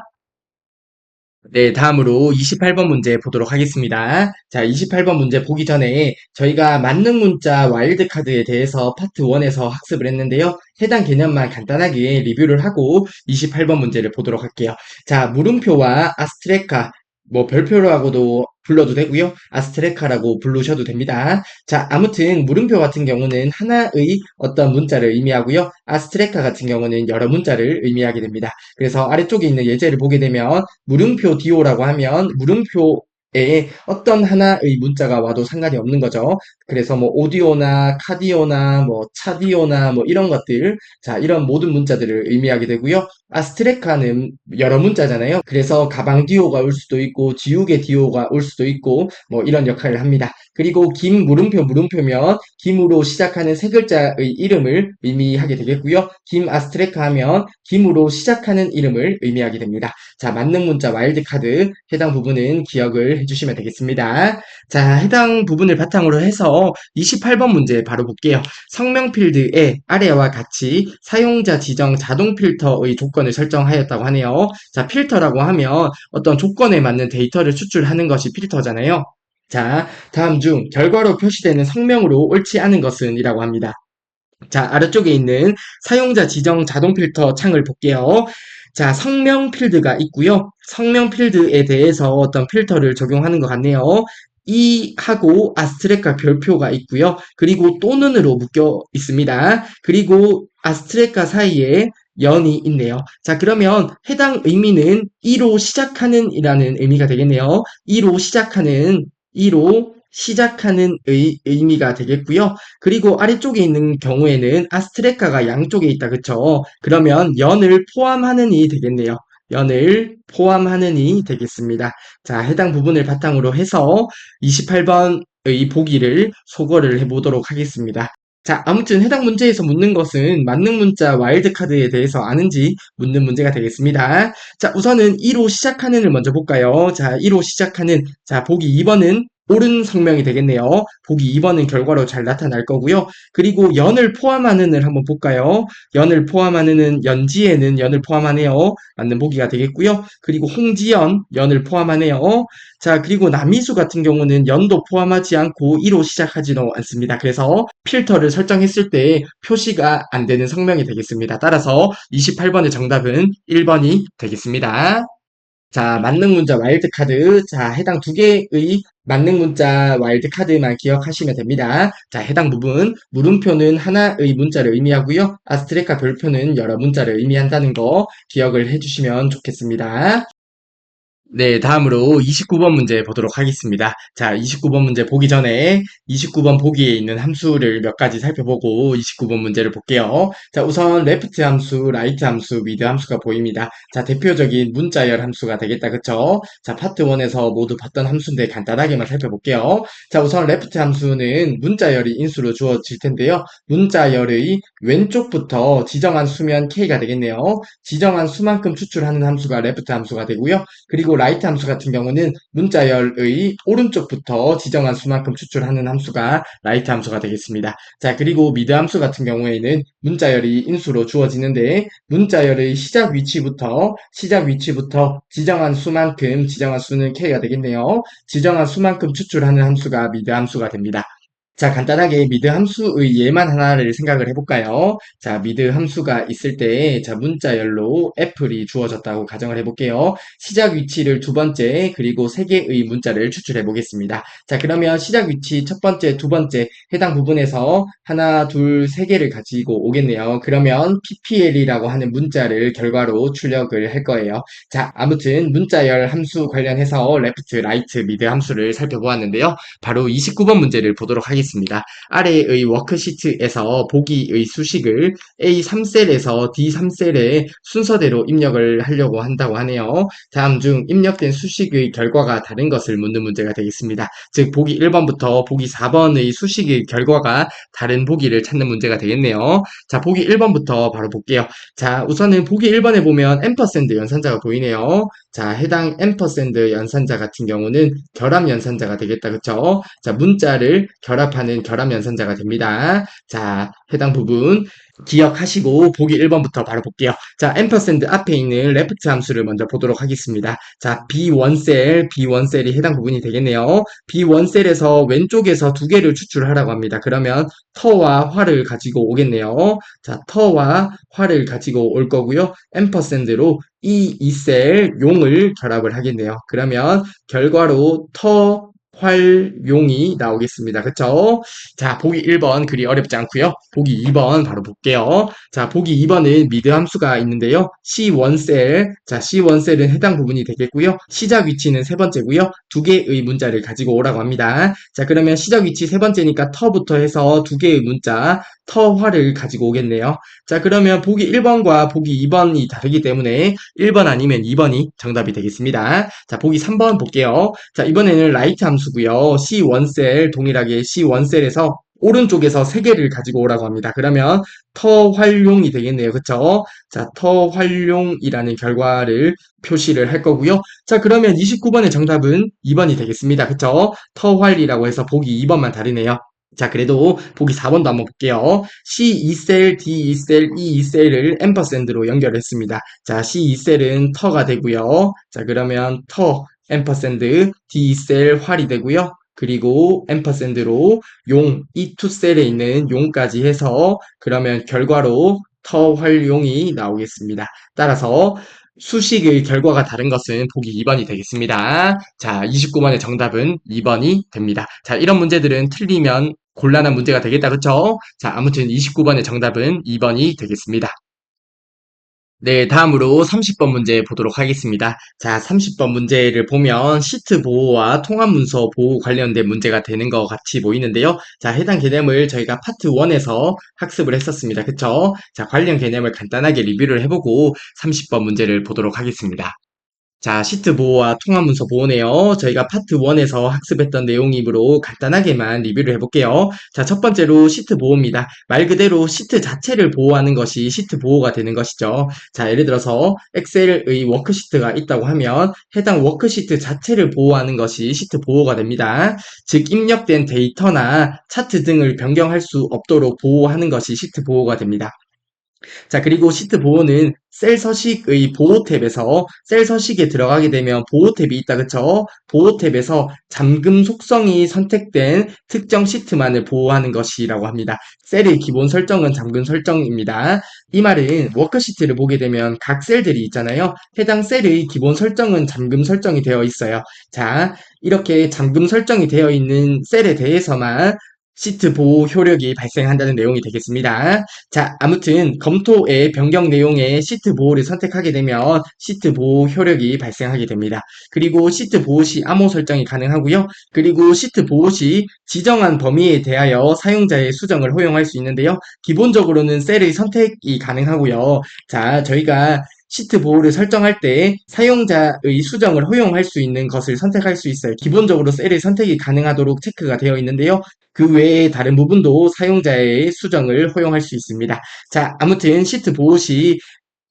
네, 다음으로 28번 문제 보도록 하겠습니다. 자, 28번 문제 보기 전에 저희가 만능 문자 와일드카드에 대해서 파트 1에서 학습을 했는데요. 해당 개념만 간단하게 리뷰를 하고 28번 문제를 보도록 할게요. 자, 물음표와 아스트레카, 뭐 별표라고도 불러도 되고요. 아스트레카라고 부르셔도 됩니다. 자, 아무튼 물음표 같은 경우는 하나의 어떤 문자를 의미하고요. 아스트레카 같은 경우는 여러 문자를 의미하게 됩니다. 그래서 아래쪽에 있는 예제를 보게 되면 물음표 디오라고 하면 물음표에 어떤 하나의 문자가 와도 상관이 없는 거죠. 그래서 뭐 오디오나 카디오나 뭐 차디오나 뭐 이런 것들, 자, 이런 모든 문자들을 의미하게 되고요. 아스트레카는 여러 문자잖아요. 그래서 가방 디오가 올 수도 있고 지우개 디오가 올 수도 있고 뭐 이런 역할을 합니다. 그리고 김 물음표면 김으로 시작하는 세 글자의 이름을 의미하게 되겠고요. 김 아스트레카 하면 김으로 시작하는 이름을 의미하게 됩니다. 자, 만능 문자 와일드카드 해당 부분은 기억을 해주시면 되겠습니다. 자, 해당 부분을 바탕으로 해서 28번 문제 바로 볼게요. 성명 필드에 아래와 같이 사용자 지정 자동 필터의 조건을 설정하였다고 하네요. 자, 필터라고 하면 어떤 조건에 맞는 데이터를 추출하는 것이 필터잖아요. 자, 다음 중 결과로 표시되는 성명으로 옳지 않은 것은 이라고 합니다. 자, 아래쪽에 있는 사용자 지정 자동 필터 창을 볼게요. 자, 성명 필드가 있고요. 성명 필드에 대해서 어떤 필터를 적용하는 것 같네요. 이 하고 아스트레카 별표가 있고요. 그리고 또는으로 묶여 있습니다. 그리고 아스트레카 사이에 연이 있네요. 자, 그러면 해당 의미는 이로 시작하는 이라는 의미가 되겠네요. 이로 시작하는 의미가 되겠고요. 그리고 아래쪽에 있는 경우에는 아스트레카가 양쪽에 있다. 그쵸? 그러면 연을 포함하는 이 되겠네요. 연을 포함하는 이 되겠습니다. 자, 해당 부분을 바탕으로 해서 28번의 보기를 소거를 해보도록 하겠습니다. 자, 아무튼 해당 문제에서 묻는 것은 만능 문자 와일드카드에 대해서 아는지 묻는 문제가 되겠습니다. 자, 우선은 2로 시작하는을 먼저 볼까요? 자, 2로 시작하는, 자, 보기 2번은 옳은 성명이 되겠네요. 보기 2번은 결과로 잘 나타날 거고요. 그리고 연을 포함하는을 한번 볼까요? 연을 포함하는은 연지에는 연을 포함하네요. 맞는 보기가 되겠고요. 그리고 홍지연 연을 포함하네요. 자, 그리고 남이수 같은 경우는 연도 포함하지 않고 2로 시작하지도 않습니다. 그래서 필터를 설정했을 때 표시가 안 되는 성명이 되겠습니다. 따라서 28번의 정답은 1번이 되겠습니다. 자, 만능 문자 와일드카드. 자, 해당 두 개의 만능 문자 와일드카드만 기억하시면 됩니다. 자, 해당 부분. 물음표는 하나의 문자를 의미하고요. 아스트레카 별표는 여러 문자를 의미한다는 거 기억을 해주시면 좋겠습니다. 네, 다음으로 29번 문제 보도록 하겠습니다. 자, 29번 문제 보기 전에 29번 보기에 있는 함수를 몇 가지 살펴보고 29번 문제를 볼게요. 자, 우선 레프트 함수, 라이트 함수, 미드 함수가 보입니다. 자, 대표적인 문자열 함수가 되겠다. 그쵸? 자, 파트 1에서 모두 봤던 함수인데 간단하게만 살펴볼게요. 자, 우선 레프트 함수는 문자열이 인수로 주어질 텐데요. 문자열의 왼쪽부터 지정한 수면 k가 되겠네요. 지정한 수만큼 추출하는 함수가 레프트 함수가 되고요. 그리고 라이트 함수 같은 경우는 문자열의 오른쪽부터 지정한 수만큼 추출하는 함수가 라이트 함수가 되겠습니다. 자, 그리고 미드 함수 같은 경우에는 문자열이 인수로 주어지는데 문자열의 시작 위치부터 지정한 수만큼 지정한 수는 k가 되겠네요. 지정한 수만큼 추출하는 함수가 미드 함수가 됩니다. 자, 간단하게 미드 함수의 예만 하나를 생각을 해볼까요? 자, 미드 함수가 있을 때, 자, 문자열로 f를 주어졌다고 가정을 해볼게요. 시작 위치를 두 번째, 그리고 세 개의 문자를 추출해 보겠습니다. 자, 그러면 시작 위치 첫 번째, 두 번째, 해당 부분에서 하나, 둘, 세 개를 가지고 오겠네요. 그러면 PPL이라고 하는 문자를 결과로 출력을 할 거예요. 자, 아무튼 문자열 함수 관련해서 레프트, 라이트, 미드 함수를 살펴보았는데요. 바로 29번 문제를 보도록 하겠습니다. 아래의 워크시트에서 보기의 수식을 A3셀에서 D3셀에 순서대로 입력을 하려고 한다고 하네요. 다음 중 입력된 수식의 결과가 다른 것을 묻는 문제가 되겠습니다. 즉 보기 1번부터 보기 4번의 수식의 결과가 다른 보기를 찾는 문제가 되겠네요. 자, 보기 1번부터 바로 볼게요. 자, 우선은 보기 1번에 보면 앰퍼샌드 연산자가 보이네요. 자, 해당 앰퍼샌드 연산자 같은 경우는 결합 연산자가 되겠다. 그쵸? 자, 문자를 결합하는 결합 연산자가 됩니다. 자, 해당 부분 기억하시고 보기 1번부터 바로 볼게요. 자, 앰퍼샌드 앞에 있는 레프트 함수를 먼저 보도록 하겠습니다. 자, B1셀이 해당 부분이 되겠네요. B1셀에서 왼쪽에서 두 개를 추출하라고 합니다. 그러면 터와 화를 가지고 오겠네요. 자, 터와 화를 가지고 올 거고요. 앰퍼샌드로 이 셀 용을 결합을 하겠네요. 그러면 결과로 활용이 나오겠습니다. 그쵸? 자, 보기 1번 그리 어렵지 않고요. 보기 2번 바로 볼게요. 자, 보기 2번은 미드 함수가 있는데요. C1셀, 자, C1셀은 해당 부분이 되겠고요. 시작 위치는 세 번째고요. 두 개의 문자를 가지고 오라고 합니다. 자, 그러면 시작 위치 세 번째니까 터부터 해서 두 개의 문자, 터화를 가지고 오겠네요. 자, 그러면 보기 1번과 보기 2번이 다르기 때문에 1번 아니면 2번이 정답이 되겠습니다. 자, 보기 3번 볼게요. 자, 이번에는 라이트 함수고요. C1셀, 동일하게 C1셀에서 오른쪽에서 3개를 가지고 오라고 합니다. 그러면 터활용이 되겠네요. 그쵸? 자, 터활용이라는 결과를 표시를 할 거고요. 자, 그러면 29번의 정답은 2번이 되겠습니다. 그쵸? 터활이라고 해서 보기 2번만 다르네요. 자, 그래도 보기 4번도 한번 볼게요. C2셀, D2셀, E2셀을 앰퍼샌드로 연결했습니다. 자, C2셀은 터가 되고요. 자, 그러면 앰퍼샌드, D2셀 활이 되고요. 그리고 앰퍼샌드로 이 투셀에 있는 용까지 해서 그러면 결과로 터활용이 나오겠습니다. 따라서 수식의 결과가 다른 것은 보기 2번이 되겠습니다. 자, 29번의 정답은 2번이 됩니다. 자, 이런 문제들은 틀리면 곤란한 문제가 되겠다. 그쵸? 자, 아무튼 29번의 정답은 2번이 되겠습니다. 네, 다음으로 30번 문제 보도록 하겠습니다. 자, 30번 문제를 보면 시트 보호와 통합 문서 보호 관련된 문제가 되는 것 같이 보이는데요. 자, 해당 개념을 저희가 파트 1에서 학습을 했었습니다. 그쵸? 자, 관련 개념을 간단하게 리뷰를 해보고 30번 문제를 보도록 하겠습니다. 자, 시트 보호와 통합문서 보호네요. 저희가 파트 1에서 학습했던 내용이므로 간단하게만 리뷰를 해볼게요. 자, 첫 번째로 시트 보호입니다. 말 그대로 시트 자체를 보호하는 것이 시트 보호가 되는 것이죠. 자, 예를 들어서 엑셀의 워크시트가 있다고 하면 해당 워크시트 자체를 보호하는 것이 시트 보호가 됩니다. 즉, 입력된 데이터나 차트 등을 변경할 수 없도록 보호하는 것이 시트 보호가 됩니다. 자, 그리고 시트 보호는 셀 서식의 보호 탭에서 셀 서식에 들어가게 되면 보호 탭이 있다, 그쵸? 보호 탭에서 잠금 속성이 선택된 특정 시트만을 보호하는 것이라고 합니다. 셀의 기본 설정은 잠금 설정입니다. 이 말은 워크시트를 보게 되면 각 셀들이 있잖아요. 해당 셀의 기본 설정은 잠금 설정이 되어 있어요. 자, 이렇게 잠금 설정이 되어 있는 셀에 대해서만 시트 보호 효력이 발생한다는 내용이 되겠습니다. 자, 아무튼 검토의 변경 내용에 시트 보호를 선택하게 되면 시트 보호 효력이 발생하게 됩니다. 그리고 시트 보호 시 암호 설정이 가능하고요. 그리고 시트 보호 시 지정한 범위에 대하여 사용자의 수정을 허용할 수 있는데요. 기본적으로는 셀의 선택이 가능하고요. 자, 저희가 시트 보호를 설정할 때 사용자의 수정을 허용할 수 있는 것을 선택할 수 있어요. 기본적으로 셀의 선택이 가능하도록 체크가 되어 있는데요. 그 외에 다른 부분도 사용자의 수정을 허용할 수 있습니다. 자, 아무튼 시트 보호 시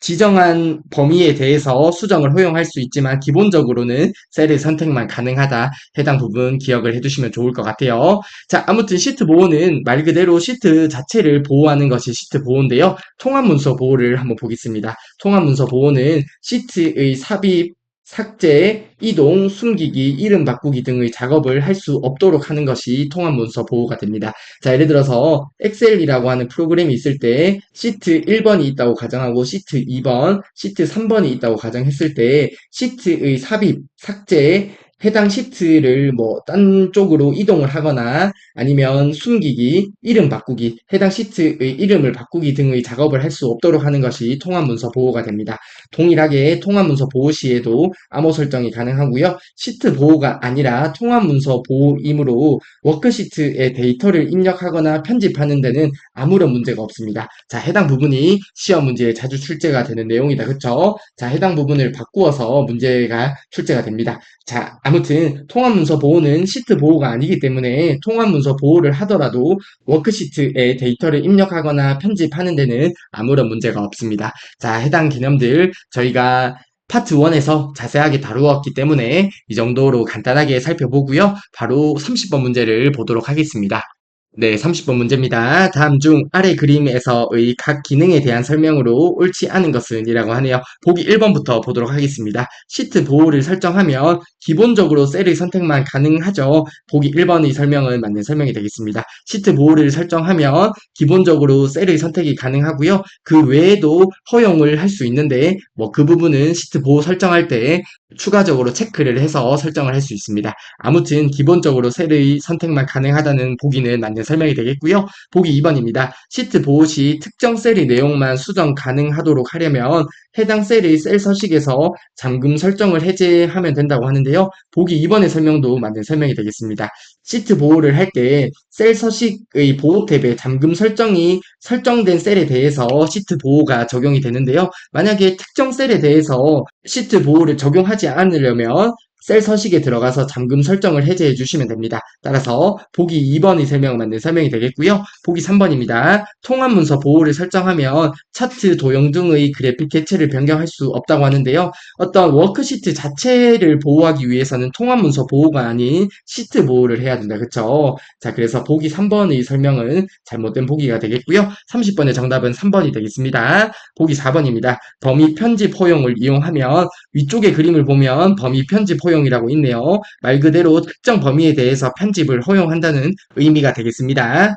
지정한 범위에 대해서 수정을 허용할 수 있지만 기본적으로는 셀의 선택만 가능하다. 해당 부분 기억을 해두시면 좋을 것 같아요. 자, 아무튼 시트 보호는 말 그대로 시트 자체를 보호하는 것이 시트 보호인데요. 통합 문서 보호를 한번 보겠습니다. 통합 문서 보호는 시트의 삽입, 삭제, 이동, 숨기기, 이름 바꾸기 등의 작업을 할 수 없도록 하는 것이 통합 문서 보호가 됩니다. 자, 예를 들어서 엑셀이라고 하는 프로그램이 있을 때 시트 1번이 있다고 가정하고 시트 2번, 시트 3번이 있다고 가정했을 때 시트의 삽입, 삭제, 해당 시트를 뭐 딴 쪽으로 이동을 하거나 아니면 숨기기, 이름 바꾸기, 해당 시트의 이름을 바꾸기 등의 작업을 할 수 없도록 하는 것이 통합 문서 보호가 됩니다. 동일하게 통합 문서 보호 시에도 암호 설정이 가능하고요. 시트 보호가 아니라 통합 문서 보호이므로 워크시트에 데이터를 입력하거나 편집하는 데는 아무런 문제가 없습니다. 자, 해당 부분이 시험 문제에 자주 출제가 되는 내용이다. 그쵸? 자, 해당 부분을 바꾸어서 문제가 출제가 됩니다. 자, 아무튼 통합문서 보호는 시트 보호가 아니기 때문에 통합문서 보호를 하더라도 워크시트에 데이터를 입력하거나 편집하는 데는 아무런 문제가 없습니다. 자, 해당 개념들 저희가 파트 1에서 자세하게 다루었기 때문에 이 정도로 간단하게 살펴보고요. 바로 30번 문제를 보도록 하겠습니다. 네, 30번 문제입니다. 다음 중 아래 그림에서의 각 기능에 대한 설명으로 옳지 않은 것은 이라고 하네요. 보기 1번부터 보도록 하겠습니다. 시트 보호를 설정하면 기본적으로 셀의 선택만 가능하죠. 보기 1번의 설명은 맞는 설명이 되겠습니다. 시트 보호를 설정하면 기본적으로 셀의 선택이 가능하고요. 그 외에도 허용을 할 수 있는데 뭐 그 부분은 시트 보호 설정할 때 추가적으로 체크를 해서 설정을 할 수 있습니다. 아무튼 기본적으로 셀의 선택만 가능하다는 보기는 맞는 설명이 되겠고요. 보기 2번입니다. 시트 보호 시 특정 셀의 내용만 수정 가능하도록 하려면 해당 셀의 셀 서식에서 잠금 설정을 해제하면 된다고 하는데요. 보기 2번의 설명도 맞는 설명이 되겠습니다. 시트 보호를 할 때 셀 서식의 보호 탭에 잠금 설정이 설정된 셀에 대해서 시트 보호가 적용이 되는데요. 만약에 특정 셀에 대해서 시트 보호를 적용하지 않으려면 셀 서식에 들어가서 잠금 설정을 해제해 주시면 됩니다. 따라서 보기 2번의 설명은 맞는 설명이 되겠고요. 보기 3번입니다. 통합 문서 보호를 설정하면 차트, 도형 등의 그래픽 개체를 변경할 수 없다고 하는데요. 어떤 워크시트 자체를 보호하기 위해서는 통합 문서 보호가 아닌 시트 보호를 해야 된다. 그쵸? 자, 그래서 보기 3번의 설명은 잘못된 보기가 되겠고요. 30번의 정답은 3번이 되겠습니다. 보기 4번입니다. 범위 편집 허용을 이용하면 위쪽의 그림을 보면 범위 편집 허용이라고 있네요. 말 그대로 특정 범위에 대해서 편집을 허용한다는 의미가 되겠습니다.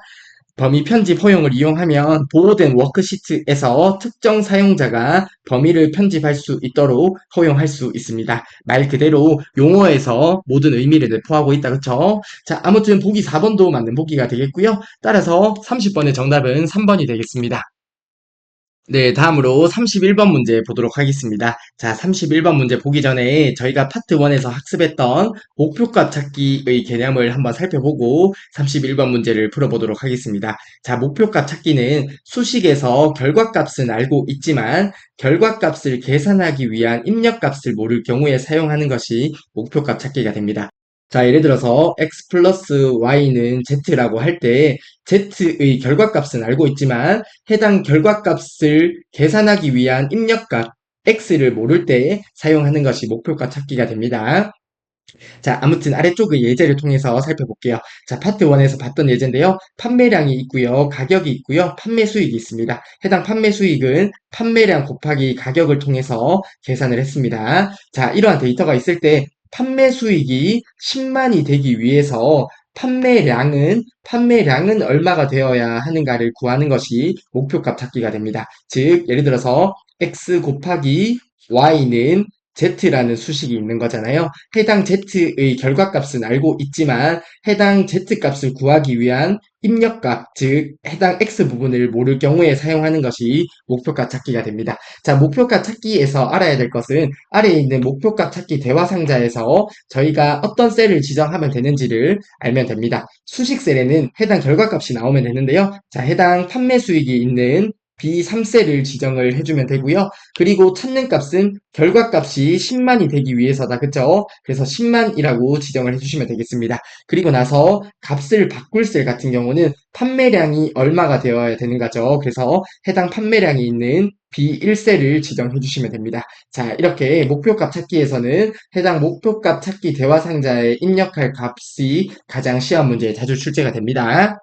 범위 편집 허용을 이용하면 보호된 워크시트에서 특정 사용자가 범위를 편집할 수 있도록 허용할 수 있습니다. 말 그대로 용어에서 모든 의미를 내포하고 있다. 그쵸? 자, 아무튼 보기 4번도 맞는 보기가 되겠고요. 따라서 30번의 정답은 3번이 되겠습니다. 네, 다음으로 31번 문제 보도록 하겠습니다. 자, 31번 문제 보기 전에 저희가 파트 1에서 학습했던 목표값 찾기의 개념을 한번 살펴보고 31번 문제를 풀어보도록 하겠습니다. 자, 목표값 찾기는 수식에서 결과값은 알고 있지만 결과값을 계산하기 위한 입력값을 모를 경우에 사용하는 것이 목표값 찾기가 됩니다. 자, 예를 들어서 x 플러스 y는 z라고 할 때 z의 결과값은 알고 있지만 해당 결과값을 계산하기 위한 입력값 x를 모를 때 사용하는 것이 목표값 찾기가 됩니다. 자, 아무튼 아래쪽의 예제를 통해서 살펴볼게요. 자, 파트 1에서 봤던 예제인데요. 판매량이 있고요. 가격이 있고요. 판매 수익이 있습니다. 해당 판매 수익은 판매량 곱하기 가격을 통해서 계산을 했습니다. 자, 이러한 데이터가 있을 때 판매 수익이 10만이 되기 위해서 판매량은 얼마가 되어야 하는가를 구하는 것이 목표값 찾기가 됩니다. 즉, 예를 들어서 x 곱하기 y는 z라는 수식이 있는 거잖아요. 해당 z의 결과값은 알고 있지만 해당 z값을 구하기 위한 입력값, 즉 해당 x 부분을 모를 경우에 사용하는 것이 목표값 찾기가 됩니다. 자, 목표값 찾기에서 알아야 될 것은 아래에 있는 목표값 찾기 대화 상자에서 저희가 어떤 셀을 지정하면 되는지를 알면 됩니다. 수식 셀에는 해당 결과값이 나오면 되는데요. 자, 해당 판매 수익이 있는 B3셀을 지정을 해주면 되고요. 그리고 찾는 값은 결과값이 10만이 되기 위해서다. 그쵸? 그래서 10만이라고 지정을 해주시면 되겠습니다. 그리고 나서 값을 바꿀 셀 같은 경우는 판매량이 얼마가 되어야 되는 거죠. 그래서 해당 판매량이 있는 B1셀을 지정해 주시면 됩니다. 자, 이렇게 목표값 찾기에서는 해당 목표값 찾기 대화 상자에 입력할 값이 가장 시험 문제에 자주 출제가 됩니다.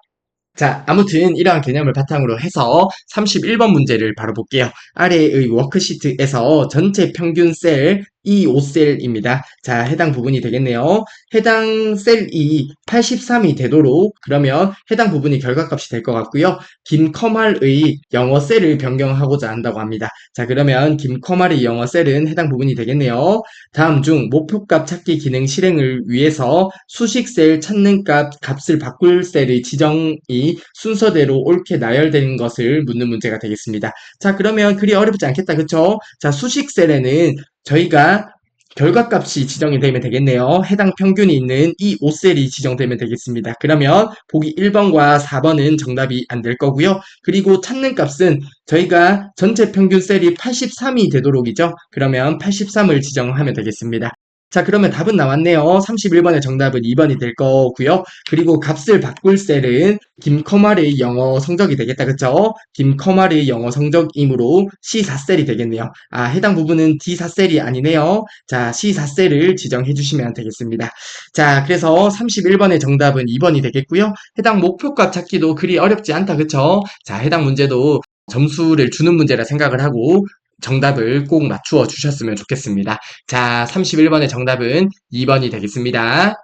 자, 아무튼 이러한 개념을 바탕으로 해서 31번 문제를 바로 볼게요. 아래의 워크시트에서 전체 평균 셀 이 5셀입니다. 자, 해당 부분이 되겠네요. 해당 셀이 83이 되도록 그러면 해당 부분이 결과값이 될 것 같고요. 김커말의 영어 셀을 변경하고자 한다고 합니다. 자, 그러면 김커말의 영어 셀은 해당 부분이 되겠네요. 다음 중 목표값 찾기 기능 실행을 위해서 수식 셀 찾는 값을 바꿀 셀의 지정이 순서대로 옳게 나열된 것을 묻는 문제가 되겠습니다. 자, 그러면 그리 어렵지 않겠다. 그쵸? 자, 수식 셀에는 저희가 결과값이 지정이 되면 되겠네요. 해당 평균이 있는 이 5셀이 지정되면 되겠습니다. 그러면 보기 1번과 4번은 정답이 안 될 거고요. 그리고 찾는 값은 저희가 전체 평균 셀이 83이 되도록이죠. 그러면 83을 지정하면 되겠습니다. 자, 그러면 답은 나왔네요. 31번의 정답은 2번이 될 거고요. 그리고 값을 바꿀 셀은 김커말의 영어 성적이 되겠다. 그쵸? 김커말의 영어 성적이므로 C4셀이 되겠네요. 아, 해당 부분은 D4셀이 아니네요. 자, C4셀을 지정해 주시면 되겠습니다. 자, 그래서 31번의 정답은 2번이 되겠고요. 해당 목표값 찾기도 그리 어렵지 않다. 그쵸? 자, 해당 문제도 점수를 주는 문제라 생각을 하고 정답을 꼭 맞추어 주셨으면 좋겠습니다. 자, 31번의 정답은 2번이 되겠습니다.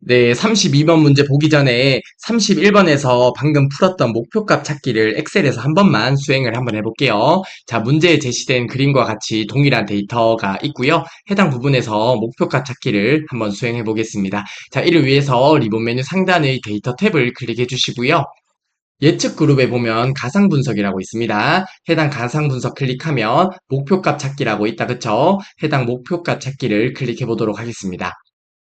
네, 32번 문제 보기 전에 31번에서 방금 풀었던 목표값 찾기를 엑셀에서 한 번만 수행을 한번 해볼게요. 자, 문제에 제시된 그림과 같이 동일한 데이터가 있고요. 해당 부분에서 목표값 찾기를 한번 수행해 보겠습니다. 자, 이를 위해서 리본 메뉴 상단의 데이터 탭을 클릭해 주시고요. 예측 그룹에 보면 가상 분석이라고 있습니다. 해당 가상 분석 클릭하면 목표값 찾기라고 있다. 그쵸? 해당 목표값 찾기를 클릭해 보도록 하겠습니다.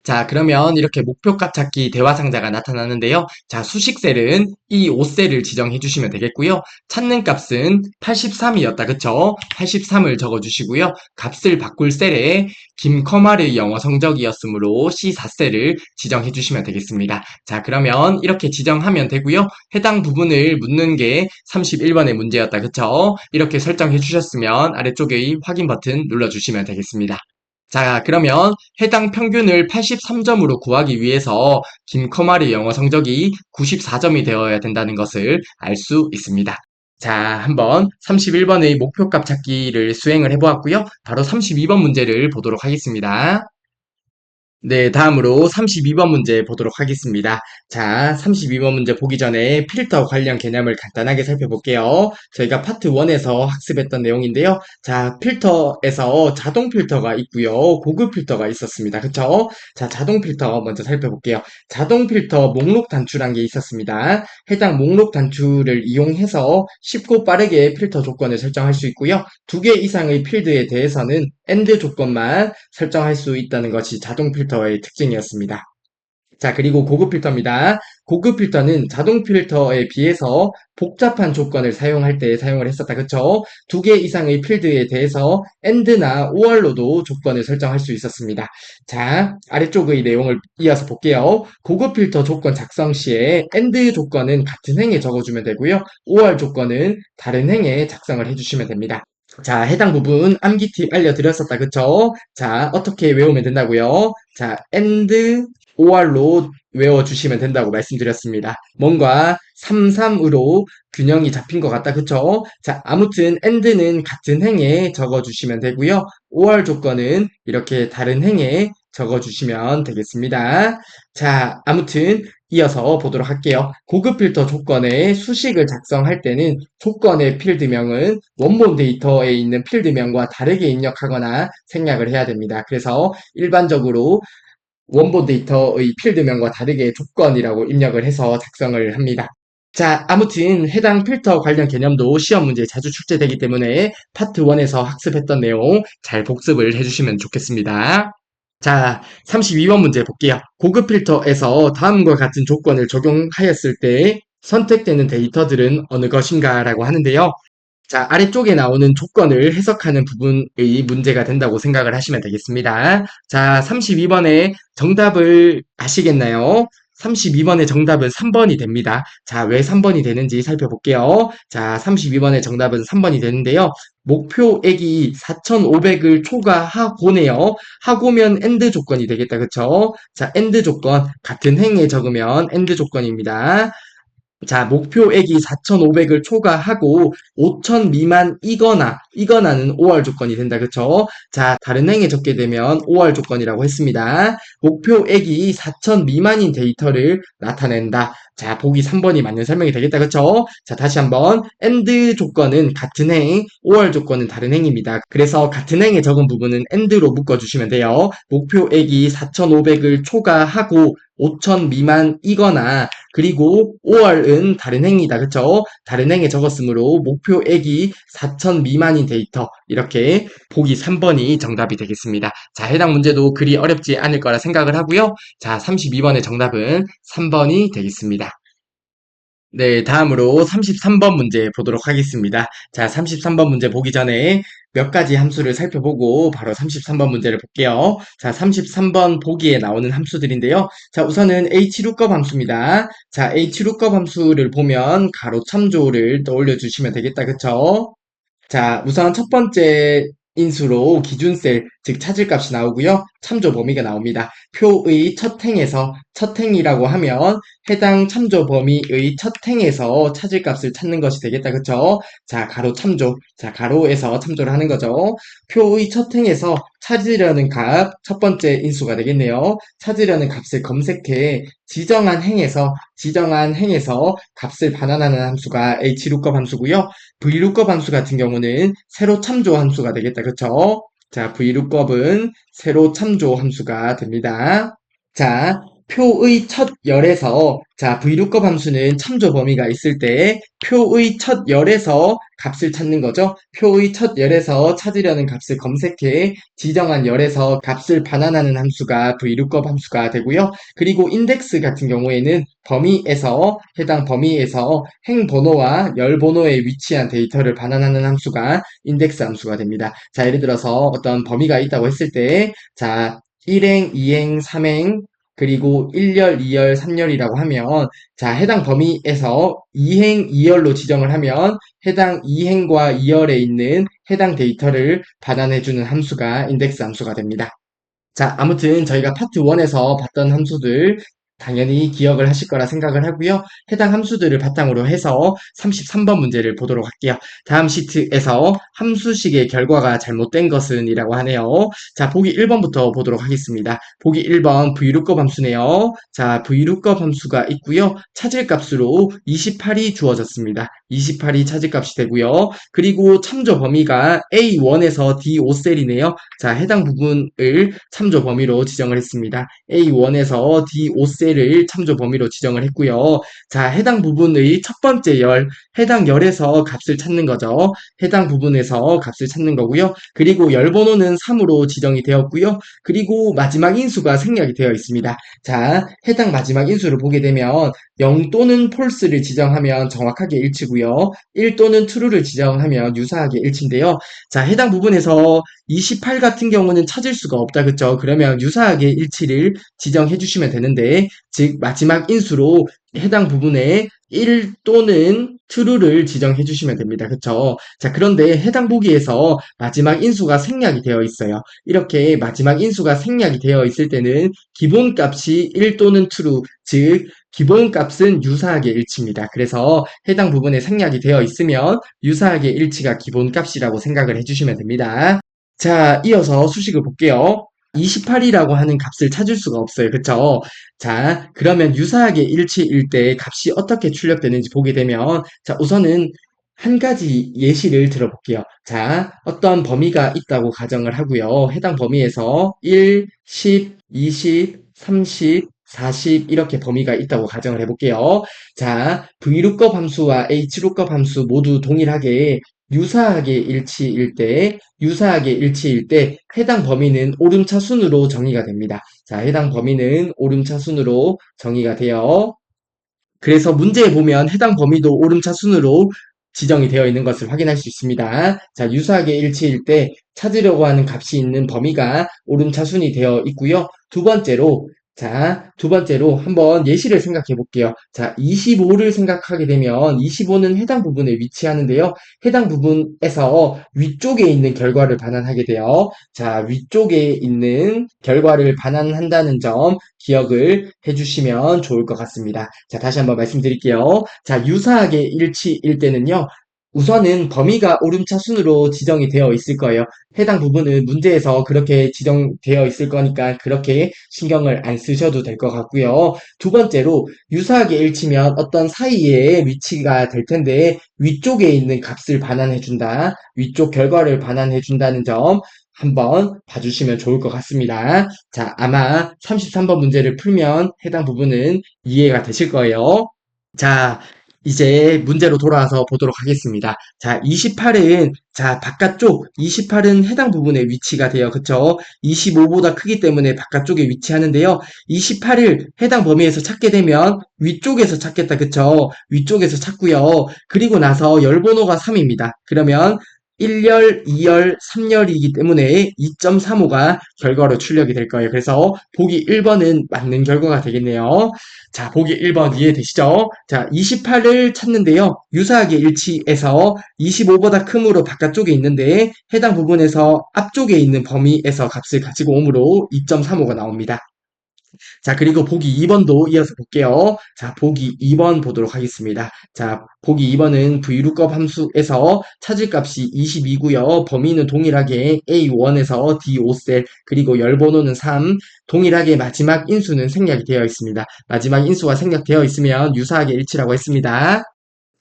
자, 그러면 이렇게 목표값 찾기 대화 상자가 나타나는데요. 자, 수식셀은 이 5셀을 지정해 주시면 되겠고요. 찾는 값은 83이었다. 그쵸? 83을 적어 주시고요. 값을 바꿀 셀에 김커말의 영어 성적이었으므로 C4셀을 지정해 주시면 되겠습니다. 자, 그러면 이렇게 지정하면 되고요. 해당 부분을 묻는 게 31번의 문제였다. 그쵸? 이렇게 설정해 주셨으면 아래쪽의 확인 버튼 눌러 주시면 되겠습니다. 자, 그러면 해당 평균을 83점으로 구하기 위해서 김커말의 영어 성적이 94점이 되어야 된다는 것을 알 수 있습니다. 자, 한번 31번의 목표값 찾기를 수행을 해보았고요. 바로 32번 문제를 보도록 하겠습니다. 네, 다음으로 32번 문제 보도록 하겠습니다. 자, 32번 문제 보기 전에 필터 관련 개념을 간단하게 살펴볼게요. 저희가 파트 1에서 학습했던 내용인데요. 자, 필터에서 자동 필터가 있고요. 고급 필터가 있었습니다. 그쵸? 자, 자동 필터 먼저 살펴볼게요. 자동 필터 목록 단추란 게 있었습니다. 해당 목록 단추를 이용해서 쉽고 빠르게 필터 조건을 설정할 수 있고요. 2개 이상의 필드에 대해서는 AND 조건만 설정할 수 있다는 것이 자동 필터의 특징이었습니다. 자, 그리고 고급 필터입니다. 고급 필터는 자동 필터에 비해서 복잡한 조건을 사용할 때 사용을 했었다. 그쵸? 2개 이상의 필드에 대해서 AND나 OR로도 조건을 설정할 수 있었습니다. 자, 아래쪽의 내용을 이어서 볼게요. 고급 필터 조건 작성 시에 AND 조건은 같은 행에 적어주면 되고요. OR 조건은 다른 행에 작성을 해주시면 됩니다. 자, 해당 부분 암기 팁 알려드렸었다. 그쵸? 자, 어떻게 외우면 된다고요? 자, and OR로 외워주시면 된다고 말씀드렸습니다. 뭔가 3-3으로 균형이 잡힌 것 같다. 그쵸? 자, 아무튼 and는 같은 행에 적어주시면 되고요. OR 조건은 이렇게 다른 행에 적어주시면 되겠습니다. 자, 아무튼 이어서 보도록 할게요. 고급 필터 조건의 수식을 작성할 때는 조건의 필드명은 원본 데이터에 있는 필드명과 다르게 입력하거나 생략을 해야 됩니다. 그래서 일반적으로 원본 데이터의 필드명과 다르게 조건이라고 입력을 해서 작성을 합니다. 자, 아무튼 해당 필터 관련 개념도 시험 문제에 자주 출제되기 때문에 파트 1에서 학습했던 내용 잘 복습을 해주시면 좋겠습니다. 자, 32번 문제 볼게요. 고급 필터에서 다음과 같은 조건을 적용하였을 때 선택되는 데이터들은 어느 것인가 라고 하는데요. 자, 아래쪽에 나오는 조건을 해석하는 부분의 문제가 된다고 생각을 하시면 되겠습니다. 자, 32번의 정답을 아시겠나요? 32번의 정답은 3번이 됩니다. 자, 왜 3번이 되는지 살펴볼게요. 자, 32번의 정답은 3번이 되는데요. 목표액이 4,500을 초과하고네요. 하고면 AND 조건이 되겠다. 그쵸? 자, AND 조건, 같은 행에 적으면 AND 조건입니다. 자, 목표액이 4,500을 초과하고 5,000 미만이거나는 5월 조건이 된다. 그쵸? 자, 다른 행에 적게 되면 5월 조건이라고 했습니다. 목표액이 4,000 미만인 데이터를 나타낸다. 자, 보기 3번이 맞는 설명이 되겠다. 그쵸? 자, 다시 한번 AND 조건은 같은 행, 5월 조건은 다른 행입니다. 그래서 같은 행에 적은 부분은 AND로 묶어주시면 돼요. 목표액이 4,500을 초과하고 5,000 미만이거나 그리고 5월은 다른 행이다. 그쵸? 다른 행에 적었으므로 목표액이 4,000 미만인 데이터 이렇게 보기 3번이 정답이 되겠습니다. 자, 해당 문제도 그리 어렵지 않을 거라 생각을 하고요. 자, 32번의 정답은 3번이 되겠습니다. 네, 다음으로 33번 문제 보도록 하겠습니다. 자, 33번 문제 보기 전에 몇 가지 함수를 살펴보고 바로 33번 문제를 볼게요. 자, 33번 보기에 나오는 함수들인데요. 자, 우선은 HLOOKUP 함수입니다. 자, HLOOKUP 함수를 보면 가로 참조를 떠올려 주시면 되겠다. 그쵸? 자, 우선 첫 번째 인수로 기준셀, 즉 찾을 값이 나오고요. 참조 범위가 나옵니다. 표의 첫 행에서 첫 행이라고 하면 해당 참조 범위의 첫 행에서 찾을 값을 찾는 것이 되겠다. 그쵸? 자, 가로 참조. 자, 가로에서 참조를 하는 거죠. 표의 첫 행에서 찾으려는 값, 첫 번째 인수가 되겠네요. 찾으려는 값을 검색해 지정한 행에서 값을 반환하는 함수가 HLOOKUP 함수고요. VLOOKUP 함수 같은 경우는 세로 참조 함수가 되겠다. 그쵸? 자, VLOOKUP은 세로 참조 함수가 됩니다. 자, 표의 첫 열에서 자, VLOOKUP 함수는 참조 범위가 있을 때 표의 첫 열에서 값을 찾는 거죠. 표의 첫 열에서 찾으려는 값을 검색해 지정한 열에서 값을 반환하는 함수가 VLOOKUP 함수가 되고요. 그리고 인덱스 같은 경우에는 해당 범위에서 행 번호와 열 번호에 위치한 데이터를 반환하는 함수가 인덱스 함수가 됩니다. 자, 예를 들어서 어떤 범위가 있다고 했을 때, 자, 1행, 2행, 3행, 그리고 1열, 2열, 3열이라고 하면, 자, 해당 범위에서 2행, 2열로 지정을 하면, 해당 2행과 2열에 있는 해당 데이터를 반환해주는 함수가 인덱스 함수가 됩니다. 자, 아무튼 저희가 파트 1에서 봤던 함수들 당연히 기억을 하실 거라 생각을 하고요. 해당 함수들을 바탕으로 해서 33번 문제를 보도록 할게요. 다음 시트에서 함수식의 결과가 잘못된 것은 이라고 하네요. 자, 보기 1번부터 보도록 하겠습니다. 보기 1번 VLOOKUP 함수네요. 자, VLOOKUP 함수가 있고요. 찾을 값으로 28이 주어졌습니다. 28이 찾을 값이 되고요. 그리고 참조 범위가 A1에서 D5셀이네요. 자, 해당 부분을 참조 범위로 지정을 했습니다. A1에서 D5셀을 참조 범위로 지정을 했고요. 자, 해당 부분의 첫 번째 해당 열에서 값을 찾는 거죠. 해당 부분에서 값을 찾는 거고요. 그리고 열 번호는 3으로 지정이 되었고요. 그리고 마지막 인수가 생략이 되어 있습니다. 자, 해당 마지막 인수를 보게 되면 0 또는 false를 지정하면 정확하게 일치고요. 1 또는 true를 지정하면 유사하게 일치인데요. 자, 해당 부분에서 28 같은 경우는 찾을 수가 없다. 그쵸? 그러면 유사하게 일치를 지정해 주시면 되는데, 즉, 마지막 인수로 해당 부분에 1 또는 true를 지정해 주시면 됩니다. 그쵸? 자, 그런데 해당 보기에서 마지막 인수가 생략이 되어 있어요. 이렇게 마지막 인수가 생략이 되어 있을 때는 기본값이 1 또는 true, 즉, 기본값은 유사하게 일치입니다. 그래서 해당 부분에 생략이 되어 있으면 유사하게 일치가 기본값이라고 생각을 해주시면 됩니다. 자, 이어서 수식을 볼게요. 28이라고 하는 값을 찾을 수가 없어요. 그쵸? 자, 그러면 유사하게 일치일 때 값이 어떻게 출력되는지 보게 되면, 자, 우선은 한 가지 예시를 들어볼게요. 자, 어떤 범위가 있다고 가정을 하고요. 해당 범위에서 1, 10, 20, 30, 40 이렇게 범위가 있다고 가정을 해볼게요. 자, VLOOKUP 함수와 HLOOKUP 함수 모두 동일하게 유사하게 일치일 때 해당 범위는 오름차순으로 정의가 됩니다. 자, 해당 범위는 오름차순으로 정의가 돼요. 그래서 문제에 보면 해당 범위도 오름차순으로 지정이 되어 있는 것을 확인할 수 있습니다. 자, 유사하게 일치일 때 찾으려고 하는 값이 있는 범위가 오름차순이 되어 있고요. 두 번째로 한번 예시를 생각해 볼게요. 자, 25를 생각하게 되면 25는 해당 부분에 위치하는데요. 해당 부분에서 위쪽에 있는 결과를 반환하게 돼요. 자, 위쪽에 있는 결과를 반환한다는 점 기억을 해주시면 좋을 것 같습니다. 자, 다시 한번 말씀드릴게요. 자, 유사하게 일치일 때는요. 우선은 범위가 오름차순으로 지정이 되어 있을 거예요. 해당 부분은 문제에서 그렇게 지정되어 있을 거니까 그렇게 신경을 안 쓰셔도 될 것 같고요. 두 번째로 유사하게 일치면 어떤 사이에 위치가 될 텐데 위쪽에 있는 값을 반환해준다. 위쪽 결과를 반환해준다는 점 한번 봐주시면 좋을 것 같습니다. 자, 아마 33번 문제를 풀면 해당 부분은 이해가 되실 거예요. 자, 이제 문제로 돌아와서 보도록 하겠습니다. 자, 28은 해당 부분에 위치가 돼요. 그쵸? 25보다 크기 때문에 바깥쪽에 위치하는데요. 28을 해당 범위에서 찾게 되면 위쪽에서 찾겠다. 그쵸? 위쪽에서 찾고요. 그리고 나서 열번호가 3입니다. 그러면 1열, 2열, 3열이기 때문에 2.35가 결과로 출력이 될 거예요. 그래서 보기 1번은 맞는 결과가 되겠네요. 자, 보기 1번 이해되시죠? 자, 28을 찾는데요. 유사하게 일치해서 25보다 크므로 바깥쪽에 있는데 해당 부분에서 앞쪽에 있는 범위에서 값을 가지고 오므로 2.35가 나옵니다. 자, 그리고 보기 2번도 이어서 볼게요. 자, 보기 2번 보도록 하겠습니다. 자, 보기 2번은 VLOOKUP 함수에서 찾을 값이 22고요. 범위는 동일하게 A1에서 D5셀, 그리고 열번호는 3, 동일하게 마지막 인수는 생략이 되어 있습니다. 마지막 인수가 생략되어 있으면 유사하게 일치라고 했습니다.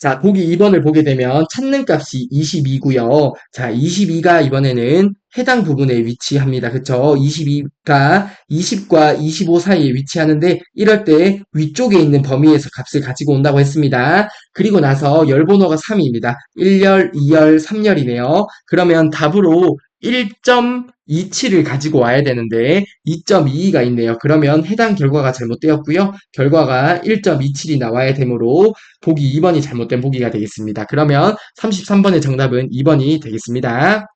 자, 보기 2번을 보게 되면 찾는 값이 22고요. 자, 22가 이번에는 해당 부분에 위치합니다. 그쵸? 22가 20과 25 사이에 위치하는데 이럴 때 위쪽에 있는 범위에서 값을 가지고 온다고 했습니다. 그리고 나서 열번호가 3입니다. 1열, 2열, 3열이네요. 그러면 답으로 1.27을 가지고 와야 되는데 2.22가 있네요. 그러면 해당 결과가 잘못되었고요. 결과가 1.27이 나와야 되므로 보기 2번이 잘못된 보기가 되겠습니다. 그러면 33번의 정답은 2번이 되겠습니다.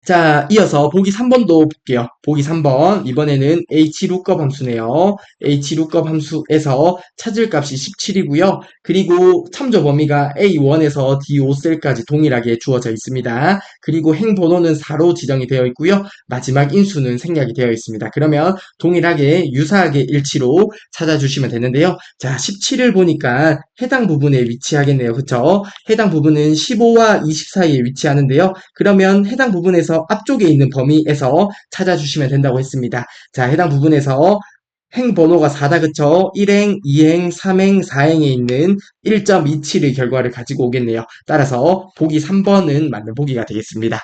자, 이어서 보기 3번도 볼게요. 보기 3번. 이번에는 HLOOKUP 함수네요. HLOOKUP 함수에서 찾을 값이 17이고요. 그리고 참조 범위가 A1에서 D5셀까지 동일하게 주어져 있습니다. 그리고 행 번호는 4로 지정이 되어 있고요. 마지막 인수는 생략이 되어 있습니다. 그러면 동일하게 유사하게 일치로 찾아주시면 되는데요. 자, 17을 보니까 해당 부분에 위치하겠네요. 그쵸? 해당 부분은 15와 20 사이에 위치하는데요. 그러면 해당 부분에서 앞쪽에 있는 범위에서 찾아주시면 된다고 했습니다. 자, 해당 부분에서 행 번호가 4다 그쵸? 1행, 2행, 3행, 4행에 있는 1.27의 결과를 가지고 오겠네요. 따라서 보기 3번은 맞는 보기가 되겠습니다.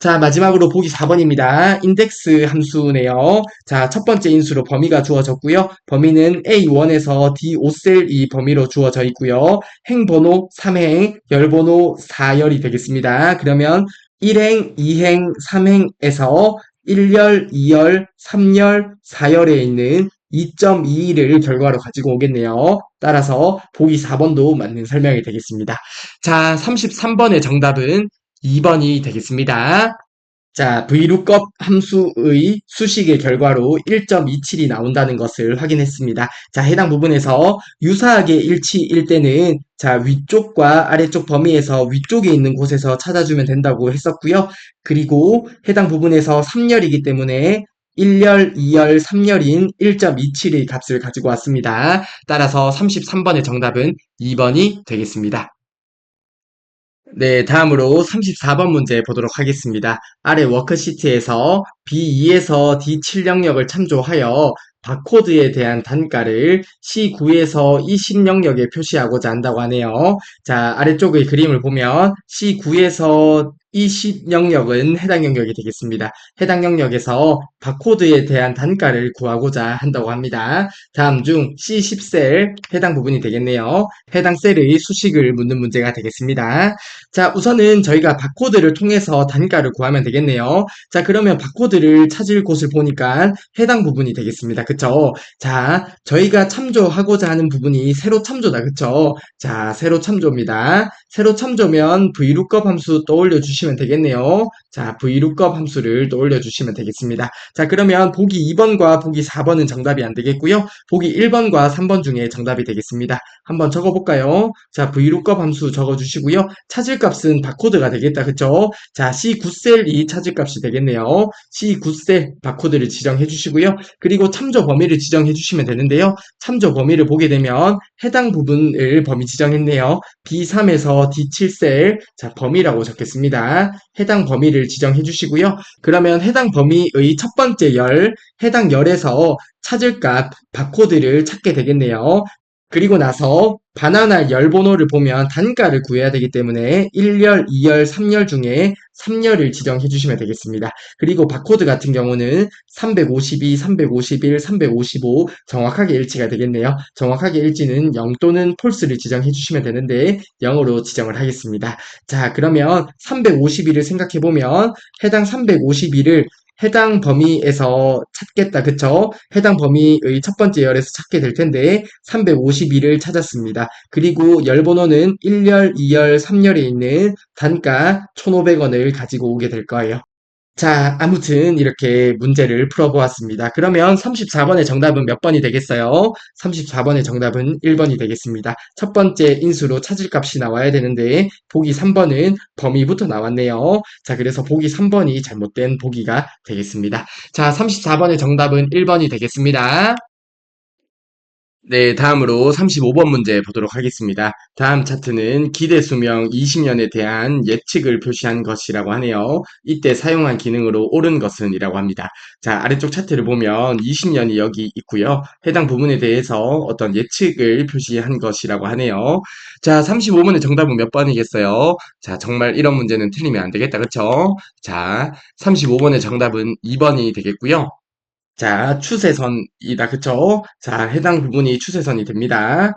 자, 마지막으로 보기 4번입니다. 인덱스 함수네요. 자, 첫 번째 인수로 범위가 주어졌고요. 범위는 A1에서 D5셀 이 범위로 주어져 있고요. 행번호 3행, 열번호 4열이 되겠습니다. 그러면 1행, 2행, 3행에서 1열, 2열, 3열, 4열에 있는 2.22를 결과로 가지고 오겠네요. 따라서 보기 4번도 맞는 설명이 되겠습니다. 자, 33번의 정답은 2번이 되겠습니다. 자, VLOOKUP 함수의 수식의 결과로 1.27이 나온다는 것을 확인했습니다. 자, 해당 부분에서 유사하게 일치일 때는 자, 위쪽과 아래쪽 범위에서 위쪽에 있는 곳에서 찾아주면 된다고 했었고요. 그리고 해당 부분에서 3열이기 때문에 1열, 2열, 3열인 1.27의 값을 가지고 왔습니다. 따라서 33번의 정답은 2번이 되겠습니다. 네, 다음으로 34번 문제 보도록 하겠습니다. 아래 워크시트에서 B2에서 D7 영역을 참조하여 바코드에 대한 단가를 C9에서 E10 영역에 표시하고자 한다고 하네요. 자, 아래쪽의 그림을 보면 C9에서 20 영역은 해당 영역이 되겠습니다. 해당 영역에서 바코드에 대한 단가를 구하고자 한다고 합니다. 다음 중 C10셀 해당 부분이 되겠네요. 해당 셀의 수식을 묻는 문제가 되겠습니다. 자, 우선은 저희가 바코드를 통해서 단가를 구하면 되겠네요. 자, 그러면 바코드를 찾을 곳을 보니까 해당 부분이 되겠습니다. 그쵸? 자, 저희가 참조하고자 하는 부분이 세로 참조다. 그쵸? 자, 세로 참조입니다. 세로 참조면 VLOOKUP 함수 떠올려 주시면 되겠네요. 자, VLOOKUP 함수를 떠올려 주시면 되겠습니다. 자, 그러면 보기 2번과 보기 4번은 정답이 안 되겠고요. 보기 1번과 3번 중에 정답이 되겠습니다. 한번 적어볼까요? 자, VLOOKUP 함수 적어주시고요. 찾을 값은 바코드가 되겠다. 그쵸? 자, C9셀이 찾을 값이 되겠네요. C9셀 바코드를 지정해 주시고요. 그리고 참조 범위를 지정해 주시면 되는데요. 참조 범위를 보게 되면 해당 부분을 범위 지정했네요. B3에서 D7셀, 자, 범위라고 적겠습니다. 해당 범위를 지정해 주시고요. 그러면 해당 범위의 첫 번째 열, 해당 열에서 찾을 값, 바코드를 찾게 되겠네요. 그리고 나서 바나나 열 번호를 보면 단가를 구해야 되기 때문에 1열, 2열, 3열 중에 3열을 지정해 주시면 되겠습니다. 그리고 바코드 같은 경우는 352, 351, 355 정확하게 일치가 되겠네요. 정확하게 일치는 0 또는 false를 지정해 주시면 되는데 0으로 지정을 하겠습니다. 자, 그러면 351을 생각해 보면 해당 351을 해당 범위에서 찾겠다. 그쵸? 해당 범위의 첫 번째 열에서 찾게 될 텐데 352를 찾았습니다. 그리고 열 번호는 1열, 2열, 3열에 있는 단가 1,500원을 가지고 오게 될 거예요. 자, 아무튼 이렇게 문제를 풀어보았습니다. 그러면 34번의 정답은 몇 번이 되겠어요? 34번의 정답은 1번이 되겠습니다. 첫 번째 인수로 찾을 값이 나와야 되는데 보기 3번은 범위부터 나왔네요. 자, 그래서 보기 3번이 잘못된 보기가 되겠습니다. 자, 34번의 정답은 1번이 되겠습니다. 네, 다음으로 35번 문제 보도록 하겠습니다. 다음 차트는 기대 수명 20년에 대한 예측을 표시한 것이라고 하네요. 이때 사용한 기능으로 옳은 것은 이라고 합니다. 자, 아래쪽 차트를 보면 20년이 여기 있고요. 해당 부분에 대해서 어떤 예측을 표시한 것이라고 하네요. 자, 35번의 정답은 몇 번이겠어요? 자, 정말 이런 문제는 틀리면 안 되겠다. 그쵸? 자, 35번의 정답은 2번이 되겠고요. 자, 추세선이다. 그쵸? 자, 해당 부분이 추세선이 됩니다.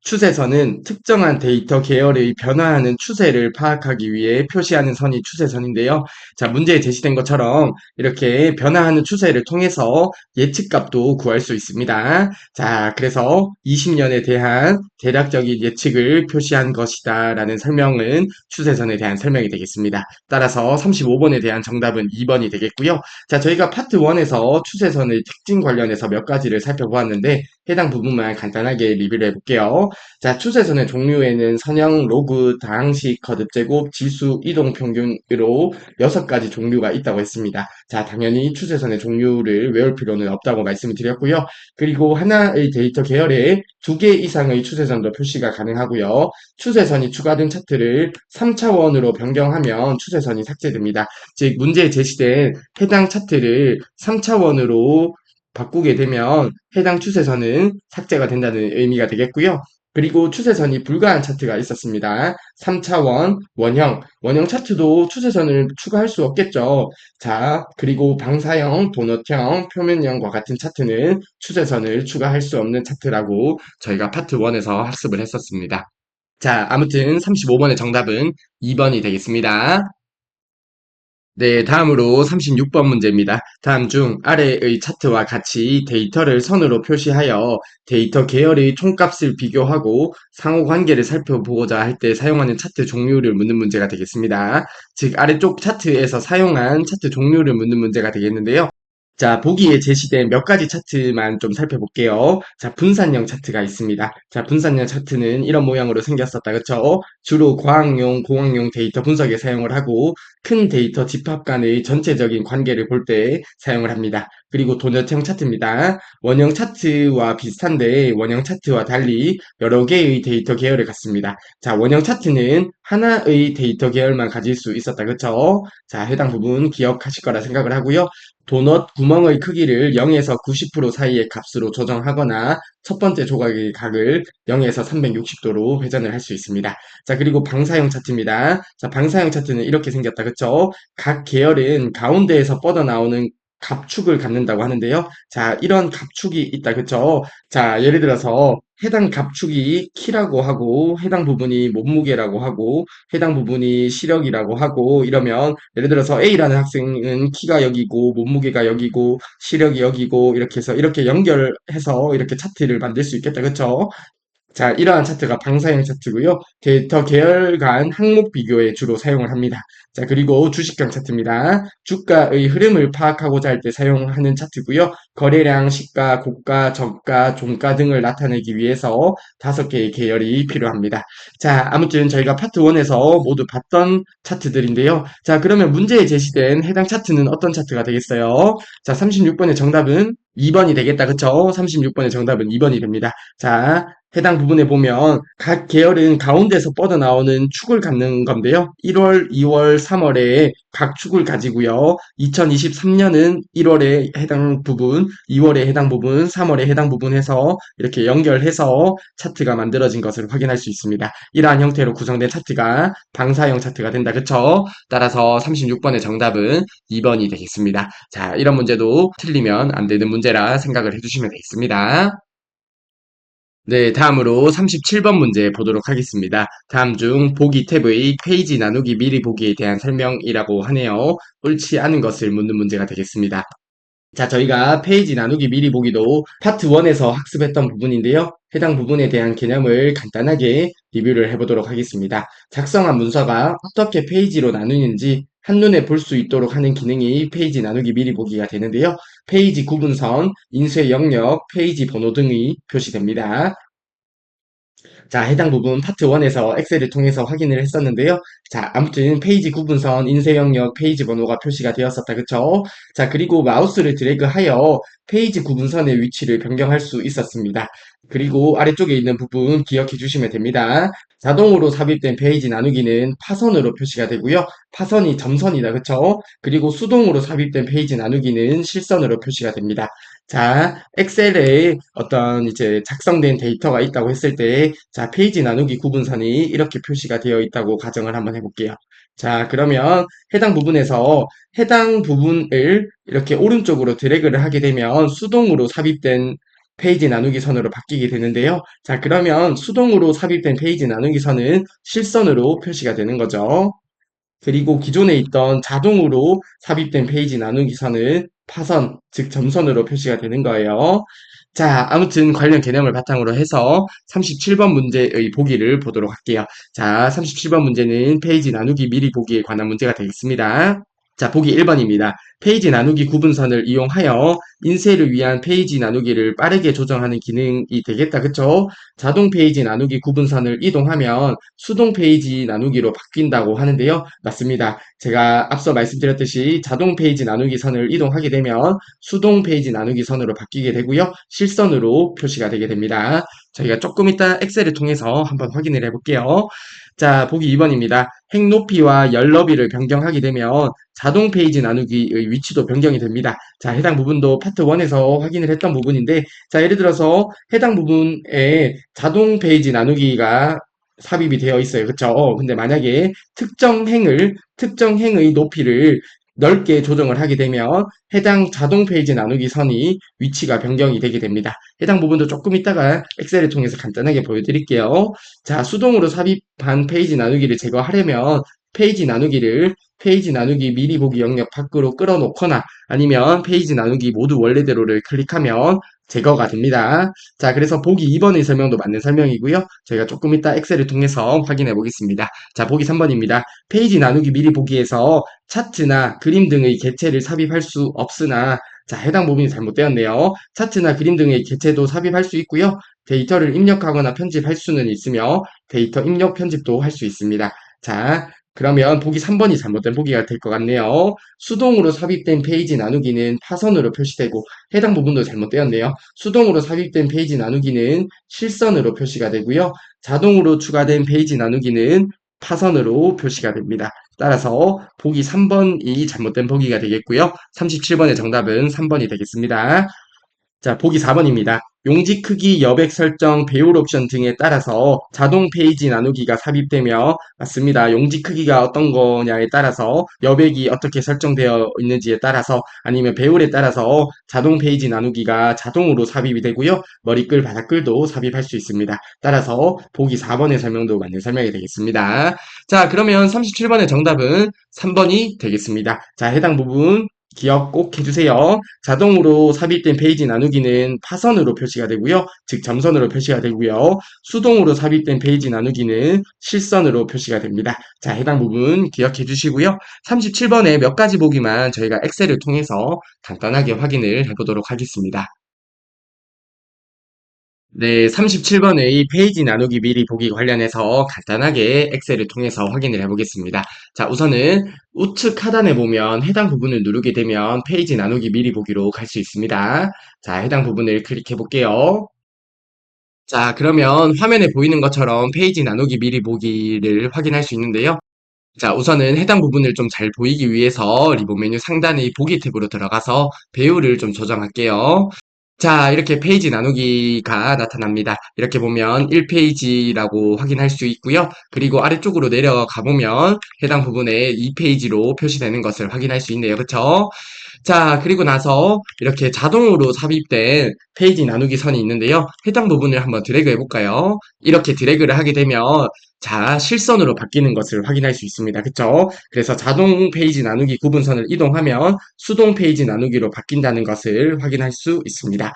추세선은 특정한 데이터 계열의 변화하는 추세를 파악하기 위해 표시하는 선이 추세선인데요. 자, 문제에 제시된 것처럼 이렇게 변화하는 추세를 통해서 예측값도 구할 수 있습니다. 자, 그래서 20년에 대한 대략적인 예측을 표시한 것이다 라는 설명은 추세선에 대한 설명이 되겠습니다. 따라서 35번에 대한 정답은 2번이 되겠고요. 자, 저희가 파트 1에서 추세선의 특징 관련해서 몇 가지를 살펴보았는데 해당 부분만 간단하게 리뷰를 해볼게요. 자, 추세선의 종류에는 선형, 로그, 다항식, 거듭제곱, 지수, 이동 평균으로 6가지 종류가 있다고 했습니다. 자, 당연히 추세선의 종류를 외울 필요는 없다고 말씀을 드렸고요. 그리고 하나의 데이터 계열에 2개 이상의 추세선도 표시가 가능하고요. 추세선이 추가된 차트를 3차원으로 변경하면 추세선이 삭제됩니다. 즉, 문제에 제시된 해당 차트를 3차원으로 바꾸게 되면 해당 추세선은 삭제가 된다는 의미가 되겠고요. 그리고 추세선이 불가한 차트가 있었습니다. 3차원, 원형 차트도 추세선을 추가할 수 없겠죠. 자, 그리고 방사형, 도넛형, 표면형과 같은 차트는 추세선을 추가할 수 없는 차트라고 저희가 파트 1에서 학습을 했었습니다. 자, 아무튼 35번의 정답은 2번이 되겠습니다. 네, 다음으로 36번 문제입니다. 다음 중 아래의 차트와 같이 데이터를 선으로 표시하여 데이터 계열의 총값을 비교하고 상호 관계를 살펴보고자 할 때 사용하는 차트 종류를 묻는 문제가 되겠습니다. 즉, 아래쪽 차트에서 사용한 차트 종류를 묻는 문제가 되겠는데요. 자, 보기에 제시된 몇 가지 차트만 좀 살펴볼게요. 자, 분산형 차트가 있습니다. 자, 분산형 차트는 이런 모양으로 생겼었다. 그쵸? 주로 과학용, 공학용 데이터 분석에 사용을 하고 큰 데이터 집합 간의 전체적인 관계를 볼 때 사용을 합니다. 그리고 도넛형 차트입니다. 원형 차트와 비슷한데 원형 차트와 달리 여러 개의 데이터 계열을 갖습니다. 자, 원형 차트는 하나의 데이터 계열만 가질 수 있었다. 그쵸? 자, 해당 부분 기억하실 거라 생각을 하고요. 도넛 구멍의 크기를 0에서 90% 사이의 값으로 조정하거나 첫 번째 조각의 각을 0에서 360도로 회전을 할 수 있습니다. 자, 그리고 방사형 차트입니다. 자, 방사형 차트는 이렇게 생겼다. 그쵸? 각 계열은 가운데에서 뻗어나오는 갑축을 갖는다고 하는데요. 자, 이런 갑축이 있다. 그쵸? 자, 예를 들어서 해당 갑축이 키라고 하고 해당 부분이 몸무게라고 하고 해당 부분이 시력이라고 하고 이러면 예를 들어서 A라는 학생은 키가 여기고 몸무게가 여기고 시력이 여기고 이렇게 해서 이렇게 연결해서 이렇게 차트를 만들 수 있겠다. 그쵸? 자, 이러한 차트가 방사형 차트고요. 데이터 계열 간 항목 비교에 주로 사용을 합니다. 자, 그리고 주식형 차트입니다. 주가의 흐름을 파악하고자 할 때 사용하는 차트고요. 거래량, 시가, 고가, 저가, 종가 등을 나타내기 위해서 5개의 계열이 필요합니다. 자, 아무튼 저희가 파트 1에서 모두 봤던 차트들인데요. 자, 그러면 문제에 제시된 해당 차트는 어떤 차트가 되겠어요? 자, 36번의 정답은 2번이 되겠다. 그쵸? 36번의 정답은 2번이 됩니다. 자, 해당 부분에 보면 각 계열은 가운데서 뻗어나오는 축을 갖는 건데요. 1월, 2월, 3월에 각 축을 가지고요. 2023년은 1월에 해당 부분, 2월에 해당 부분, 3월에 해당 부분 해서 이렇게 연결해서 차트가 만들어진 것을 확인할 수 있습니다. 이러한 형태로 구성된 차트가 방사형 차트가 된다. 그쵸? 따라서 36번의 정답은 2번이 되겠습니다. 자, 이런 문제도 틀리면 안 되는 문제라 생각을 해주시면 되겠습니다. 네, 다음으로 37번 문제 보도록 하겠습니다. 다음 중 보기 탭의 페이지 나누기 미리 보기에 대한 설명이라고 하네요. 옳지 않은 것을 묻는 문제가 되겠습니다. 자, 저희가 페이지 나누기 미리 보기도 파트 1에서 학습했던 부분인데요. 해당 부분에 대한 개념을 간단하게 리뷰를 해보도록 하겠습니다. 작성한 문서가 어떻게 페이지로 나누는지 한눈에 볼 수 있도록 하는 기능이 페이지 나누기 미리 보기가 되는데요. 페이지 구분선, 인쇄 영역, 페이지 번호 등이 표시됩니다. 자, 해당 부분 파트 1에서 엑셀을 통해서 확인을 했었는데요. 자, 아무튼 페이지 구분선, 인쇄 영역, 페이지 번호가 표시가 되었었다. 그쵸? 자, 그리고 마우스를 드래그하여 페이지 구분선의 위치를 변경할 수 있었습니다. 그리고 아래쪽에 있는 부분 기억해 주시면 됩니다. 자동으로 삽입된 페이지 나누기는 파선으로 표시가 되고요. 파선이 점선이다. 그쵸? 그리고 수동으로 삽입된 페이지 나누기는 실선으로 표시가 됩니다. 자, 엑셀에 어떤 이제 작성된 데이터가 있다고 했을 때, 자, 페이지 나누기 구분선이 이렇게 표시가 되어 있다고 가정을 한번 해볼게요. 자, 그러면 해당 부분에서 해당 부분을 이렇게 오른쪽으로 드래그를 하게 되면 수동으로 삽입된 페이지 나누기 선으로 바뀌게 되는데요. 자, 그러면 수동으로 삽입된 페이지 나누기 선은 실선으로 표시가 되는 거죠. 그리고 기존에 있던 자동으로 삽입된 페이지 나누기 선은 파선, 즉 점선으로 표시가 되는 거예요. 자, 아무튼 관련 개념을 바탕으로 해서 37번 문제의 보기를 보도록 할게요. 자, 37번 문제는 페이지 나누기 미리 보기에 관한 문제가 되겠습니다. 자, 보기 1번입니다. 페이지 나누기 구분선을 이용하여 인쇄를 위한 페이지 나누기를 빠르게 조정하는 기능이 되겠다. 그쵸? 자동 페이지 나누기 구분선을 이동하면 수동 페이지 나누기로 바뀐다고 하는데요. 맞습니다. 제가 앞서 말씀드렸듯이 자동 페이지 나누기 선을 이동하게 되면 수동 페이지 나누기 선으로 바뀌게 되고요. 실선으로 표시가 되게 됩니다. 저희가 조금 이따 엑셀을 통해서 한번 확인을 해볼게요. 자, 보기 2번입니다. 행 높이와 열 너비를 변경하게 되면 자동 페이지 나누기의 위치도 변경이 됩니다. 자, 해당 부분도 파트 1에서 확인을 했던 부분인데, 자, 예를 들어서 해당 부분에 자동 페이지 나누기가 삽입이 되어 있어요. 그쵸? 근데 만약에 특정 행의 높이를 넓게 조정을 하게 되면 해당 자동 페이지 나누기 선이 위치가 변경이 되게 됩니다. 해당 부분도 조금 이따가 엑셀을 통해서 간단하게 보여드릴게요. 자, 수동으로 삽입한 페이지 나누기를 제거하려면 페이지 나누기 미리 보기 영역 밖으로 끌어놓거나 아니면 페이지 나누기 모두 원래대로를 클릭하면 제거가 됩니다. 자, 그래서 보기 2번의 설명도 맞는 설명이고요. 저희가 조금 이따 엑셀을 통해서 확인해 보겠습니다. 자, 보기 3번입니다. 페이지 나누기 미리 보기에서 차트나 그림 등의 개체를 삽입할 수 없으나 자, 해당 부분이 잘못되었네요. 차트나 그림 등의 개체도 삽입할 수 있고요. 데이터를 입력하거나 편집할 수는 있으며 데이터 입력 편집도 할 수 있습니다. 자, 그러면 보기 3번이 잘못된 보기가 될 것 같네요. 수동으로 삽입된 페이지 나누기는 파선으로 표시되고 해당 부분도 잘못되었네요. 수동으로 삽입된 페이지 나누기는 실선으로 표시가 되고요. 자동으로 추가된 페이지 나누기는 파선으로 표시가 됩니다. 따라서 보기 3번이 잘못된 보기가 되겠고요. 37번의 정답은 3번이 되겠습니다. 자, 보기 4번입니다. 용지 크기, 여백 설정, 배열 옵션 등에 따라서 자동 페이지 나누기가 삽입되며 맞습니다. 용지 크기가 어떤 거냐에 따라서 여백이 어떻게 설정되어 있는지에 따라서 아니면 배열에 따라서 자동 페이지 나누기가 자동으로 삽입이 되고요. 머리글, 바닥글도 삽입할 수 있습니다. 따라서 보기 4번의 설명도 맞는 설명이 되겠습니다. 자, 그러면 37번의 정답은 3번이 되겠습니다. 자, 해당 부분 기억 꼭 해주세요. 자동으로 삽입된 페이지 나누기는 파선으로 표시가 되고요. 즉 점선으로 표시가 되고요. 수동으로 삽입된 페이지 나누기는 실선으로 표시가 됩니다. 자, 해당 부분 기억해 주시고요. 37번에 몇 가지 보기만 저희가 엑셀을 통해서 간단하게 확인을 해보도록 하겠습니다. 네, 37번의 페이지 나누기 미리 보기 관련해서 간단하게 엑셀을 통해서 확인을 해보겠습니다. 자, 우선은 우측 하단에 보면 해당 부분을 누르게 되면 페이지 나누기 미리 보기로 갈 수 있습니다. 자, 해당 부분을 클릭해 볼게요. 자, 그러면 화면에 보이는 것처럼 페이지 나누기 미리 보기를 확인할 수 있는데요. 자, 우선은 해당 부분을 좀 잘 보이기 위해서 리본 메뉴 상단의 보기 탭으로 들어가서 배열을 좀 조정할게요. 자, 이렇게 페이지 나누기가 나타납니다. 이렇게 보면 1페이지라고 확인할 수 있고요. 그리고 아래쪽으로 내려가 보면 해당 부분에 2페이지로 표시되는 것을 확인할 수 있네요. 그쵸? 자, 그리고 나서 이렇게 자동으로 삽입된 페이지 나누기 선이 있는데요. 해당 부분을 한번 드래그 해볼까요? 이렇게 드래그를 하게 되면 자, 실선으로 바뀌는 것을 확인할 수 있습니다. 그쵸? 그래서 자동 페이지 나누기 구분선을 이동하면 수동 페이지 나누기로 바뀐다는 것을 확인할 수 있습니다.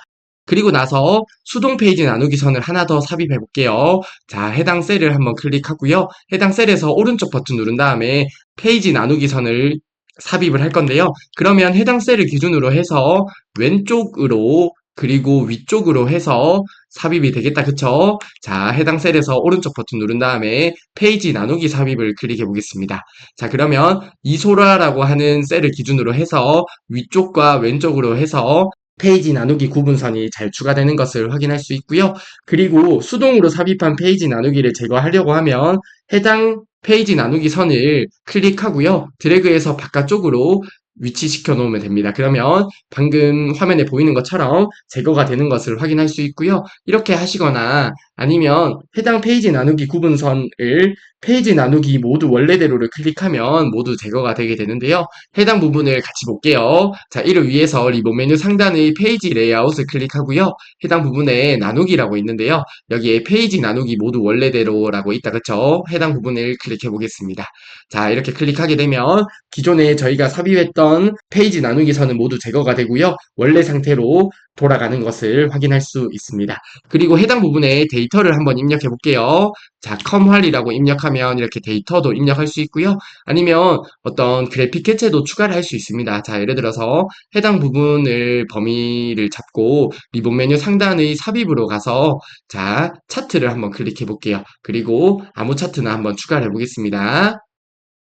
그리고 나서 수동 페이지 나누기 선을 하나 더 삽입해 볼게요. 자, 해당 셀을 한번 클릭하고요. 해당 셀에서 오른쪽 버튼 누른 다음에 페이지 나누기 선을 삽입을 할 건데요. 그러면 해당 셀을 기준으로 해서 왼쪽으로 그리고 위쪽으로 해서 삽입이 되겠다. 그쵸? 자, 해당 셀에서 오른쪽 버튼 누른 다음에 페이지 나누기 삽입을 클릭해 보겠습니다. 자, 그러면 이소라라고 하는 셀을 기준으로 해서 위쪽과 왼쪽으로 해서 페이지 나누기 구분선이 잘 추가되는 것을 확인할 수 있고요. 그리고 수동으로 삽입한 페이지 나누기를 제거하려고 하면 해당 페이지 나누기 선을 클릭하고요. 드래그해서 바깥쪽으로 위치시켜 놓으면 됩니다. 그러면 방금 화면에 보이는 것처럼 제거가 되는 것을 확인할 수 있고요. 이렇게 하시거나 아니면 해당 페이지 나누기 구분선을 페이지 나누기 모두 원래대로를 클릭하면 모두 제거가 되게 되는데요. 해당 부분을 같이 볼게요. 자, 이를 위해서 리본 메뉴 상단의 페이지 레이아웃을 클릭하고요. 해당 부분에 나누기라고 있는데요. 여기에 페이지 나누기 모두 원래대로라고 있다. 그쵸? 해당 부분을 클릭해 보겠습니다. 자, 이렇게 클릭하게 되면 기존에 저희가 삽입했던 페이지 나누기 선은 모두 제거가 되고요. 원래 상태로 돌아가는 것을 확인할 수 있습니다. 그리고 해당 부분에 데이터를 한번 입력해 볼게요. 자, 컴활이라고 입력하면 이렇게 데이터도 입력할 수 있고요. 아니면 어떤 그래픽 해체도 추가를 할 수 있습니다. 자, 예를 들어서 해당 부분을 범위를 잡고 리본 메뉴 상단의 삽입으로 가서 자, 차트를 한번 클릭해 볼게요. 그리고 아무 차트나 한번 추가를 해 보겠습니다.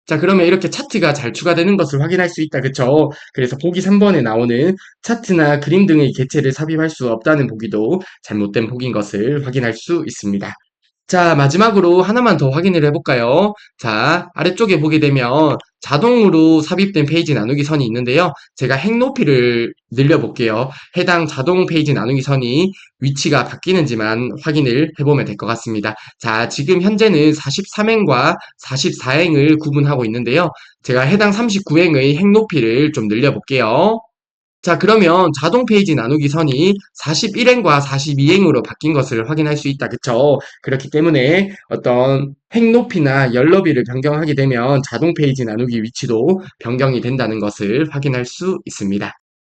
자, 그러면 이렇게 차트가 잘 추가되는 것을 확인할 수 있다. 그쵸? 그래서 보기 3번에 나오는 차트나 그림 등의 개체를 삽입할 수 없다는 보기도 잘못된 보기인 것을 확인할 수 있습니다. 자, 마지막으로 하나만 더 확인을 해볼까요? 자, 아래쪽에 보게 되면 자동으로 삽입된 페이지 나누기 선이 있는데요. 제가 행 높이를 늘려볼게요. 해당 자동 페이지 나누기 선이 위치가 바뀌는지만 확인을 해보면 될 것 같습니다. 자, 지금 현재는 43행과 44행을 구분하고 있는데요. 제가 해당 39행의 행 높이를 좀 늘려볼게요. 자, 그러면 자동 페이지 나누기 선이 41행과 42행으로 바뀐 것을 확인할 수 있다. 그쵸? 그렇기 때문에 어떤 행 높이나 열 너비를 변경하게 되면 자동 페이지 나누기 위치도 변경이 된다는 것을 확인할 수 있습니다.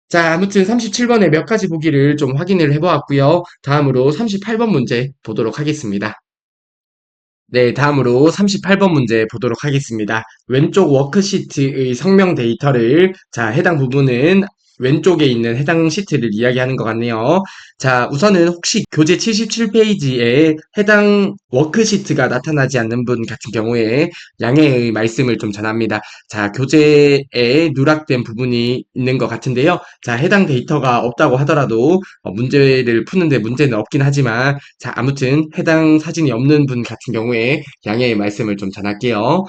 자, 아무튼 37번의 몇 가지 보기를 좀 확인을 해보았고요. 다음으로 38번 문제 보도록 하겠습니다. 네, 다음으로 38번 문제 보도록 하겠습니다. 왼쪽 워크시트의 성명 데이터를 자, 해당 부분은 왼쪽에 있는 해당 시트를 이야기하는 것 같네요. 자, 우선은 혹시 교재 77페이지에 해당 워크시트가 나타나지 않는 분 같은 경우에 양해의 말씀을 좀 전합니다. 자, 교재에 누락된 부분이 있는 것 같은데요. 자, 해당 데이터가 없다고 하더라도 문제를 푸는데 문제는 없긴 하지만 자, 아무튼 해당 사진이 없는 분 같은 경우에 양해의 말씀을 좀 전할게요.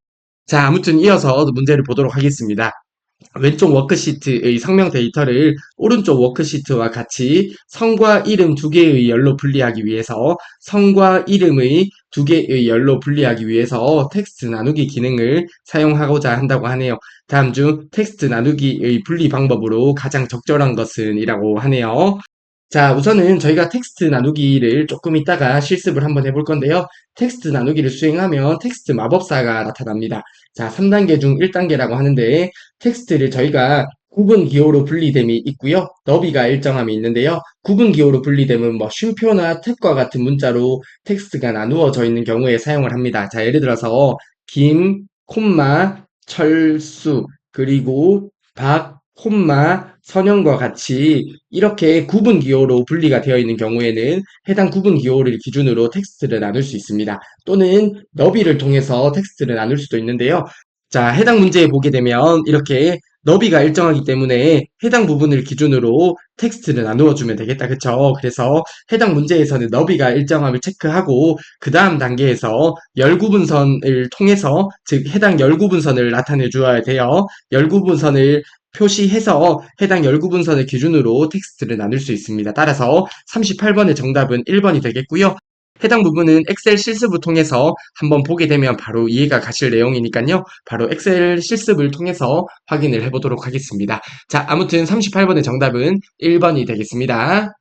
자, 아무튼 이어서 문제를 보도록 하겠습니다. 왼쪽 워크시트의 성명 데이터를 오른쪽 워크시트와 같이 성과 이름 두 개의 열로 분리하기 위해서 성과 이름의 두 개의 열로 분리하기 위해서 텍스트 나누기 기능을 사용하고자 한다고 하네요. 다음 중 텍스트 나누기의 분리 방법으로 가장 적절한 것은 이라고 하네요. 자, 우선은 저희가 텍스트 나누기를 조금 있다가 실습을 한번 해볼 건데요. 텍스트 나누기를 수행하면 텍스트 마법사가 나타납니다. 자, 3단계 중 1단계라고 하는데 텍스트를 저희가 구분 기호로 분리됨이 있고요. 너비가 일정함이 있는데요. 구분 기호로 분리됨은 뭐 쉼표나 탭과 같은 문자로 텍스트가 나누어져 있는 경우에 사용을 합니다. 자, 예를 들어서 김, 콤마, 철수, 그리고 박, 콤마, 선형과 같이 이렇게 구분 기호로 분리가 되어 있는 경우에는 해당 구분 기호를 기준으로 텍스트를 나눌 수 있습니다. 또는 너비를 통해서 텍스트를 나눌 수도 있는데요. 자, 해당 문제에 보게 되면 이렇게 너비가 일정하기 때문에 해당 부분을 기준으로 text를 나누어 주면 되겠다. 그쵸? 그래서 해당 문제에서는 너비가 일정함을 체크하고 그 다음 단계에서 열구분선을 통해서 즉 해당 열구분선을 나타내 주어야 돼요. 열구분선을 표시해서 해당 열구분선을 기준으로 텍스트를 나눌 수 있습니다. 따라서 38번의 정답은 1번이 되겠고요. 해당 부분은 엑셀 실습을 통해서 한번 보게 되면 바로 이해가 가실 내용이니까요. 바로 엑셀 실습을 통해서 확인을 해보도록 하겠습니다. 자, 아무튼 38번의 정답은 1번이 되겠습니다.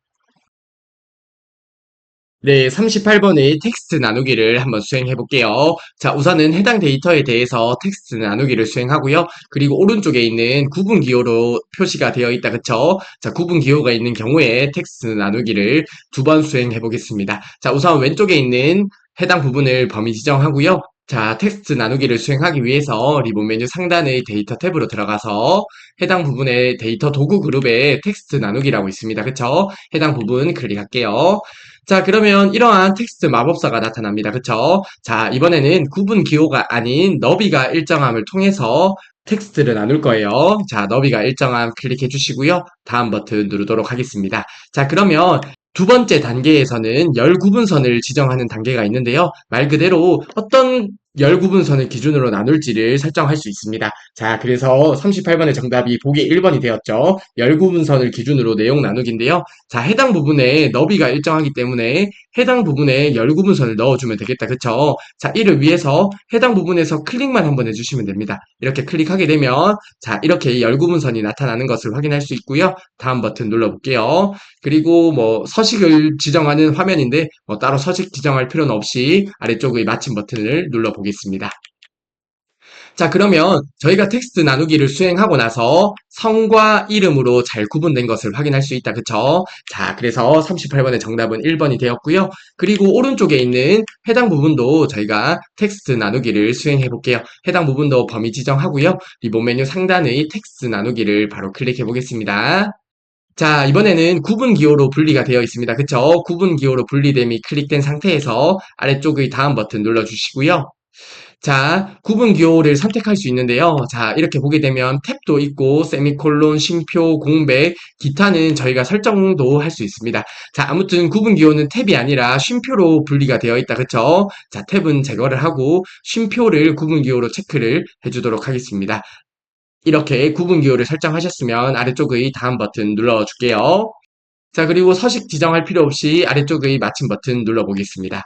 네, 38번의 텍스트 나누기를 한번 수행해 볼게요. 자, 우선은 해당 데이터에 대해서 텍스트 나누기를 수행하고요. 그리고 오른쪽에 있는 구분 기호로 표시가 되어 있다. 그쵸? 자, 구분 기호가 있는 경우에 텍스트 나누기를 두 번 수행해 보겠습니다. 자, 우선 왼쪽에 있는 해당 부분을 범위 지정하고요. 자, 텍스트 나누기를 수행하기 위해서 리본 메뉴 상단의 데이터 탭으로 들어가서 해당 부분의 데이터 도구 그룹에 텍스트 나누기라고 있습니다. 그쵸? 해당 부분 클릭할게요. 자, 그러면 이러한 텍스트 마법사가 나타납니다. 그쵸? 자, 이번에는 구분 기호가 아닌 너비가 일정함을 통해서 텍스트를 나눌 거예요. 자, 너비가 일정함 클릭해 주시고요. 다음 버튼 누르도록 하겠습니다. 자, 그러면 두 번째 단계에서는 열구분선을 지정하는 단계가 있는데요. 말 그대로 어떤 열구분선을 기준으로 나눌지를 설정할 수 있습니다. 자, 그래서 38번의 정답이 보기 1번이 되었죠. 열구분선을 기준으로 내용 나누기인데요. 자, 해당 부분에 너비가 일정하기 때문에 해당 부분에 열구분선을 넣어주면 되겠다. 그쵸? 자, 이를 위해서 해당 부분에서 클릭만 한번 해주시면 됩니다. 이렇게 클릭하게 되면 자, 이렇게 열구분선이 나타나는 것을 확인할 수 있고요. 다음 버튼 눌러볼게요. 그리고 뭐 서식을 지정하는 화면인데 뭐 따로 서식 지정할 필요는 없이 아래쪽의 마침 버튼을 눌러보겠습니다. 자, 그러면 저희가 텍스트 나누기를 수행하고 나서 성과 이름으로 잘 구분된 것을 확인할 수 있다. 그쵸? 자, 그래서 38번의 정답은 1번이 되었고요. 그리고 오른쪽에 있는 해당 부분도 저희가 텍스트 나누기를 수행해 볼게요. 해당 부분도 범위 지정하고요. 리본 메뉴 상단의 텍스트 나누기를 바로 클릭해 보겠습니다. 자, 이번에는 구분 기호로 분리가 되어 있습니다. 그쵸? 구분 기호로 분리됨이 클릭된 상태에서 아래쪽의 다음 버튼 눌러주시고요. 자, 구분 기호를 선택할 수 있는데요. 자, 이렇게 보게 되면 탭도 있고, 세미콜론, 쉼표, 공백, 기타는 저희가 설정도 할 수 있습니다. 자, 아무튼 구분 기호는 탭이 아니라 쉼표로 분리가 되어 있다. 그쵸? 자, 탭은 제거를 하고, 쉼표를 구분 기호로 체크를 해주도록 하겠습니다. 이렇게 구분 기호를 설정하셨으면 아래쪽의 다음 버튼 눌러줄게요. 자, 그리고 서식 지정할 필요 없이 아래쪽의 마침 버튼 눌러보겠습니다.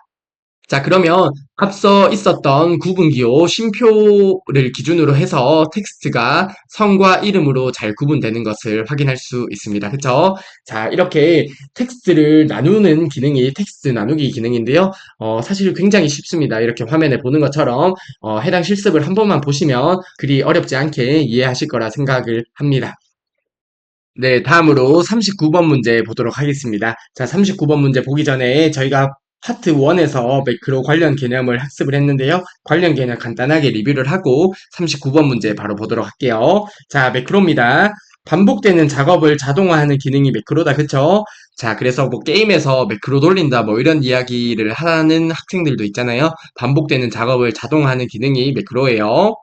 자, 그러면 앞서 있었던 구분기호 쉼표를 기준으로 해서 텍스트가 성과 이름으로 잘 구분되는 것을 확인할 수 있습니다. 그쵸? 자, 이렇게 텍스트를 나누는 기능이 텍스트 나누기 기능인데요. 사실 굉장히 쉽습니다. 이렇게 화면에 보는 것처럼 해당 실습을 한 번만 보시면 그리 어렵지 않게 이해하실 거라 생각을 합니다. 네, 다음으로 39번 문제 보도록 하겠습니다. 자, 39번 문제 보기 전에 저희가 파트 1에서 매크로 관련 개념을 학습을 했는데요. 관련 개념 간단하게 리뷰를 하고 39번 문제 바로 보도록 할게요. 자, 매크로입니다. 반복되는 작업을 자동화하는 기능이 매크로다, 그쵸? 자, 그래서 뭐 게임에서 매크로 돌린다, 뭐 이런 이야기를 하는 학생들도 있잖아요. 반복되는 작업을 자동화하는 기능이 매크로예요.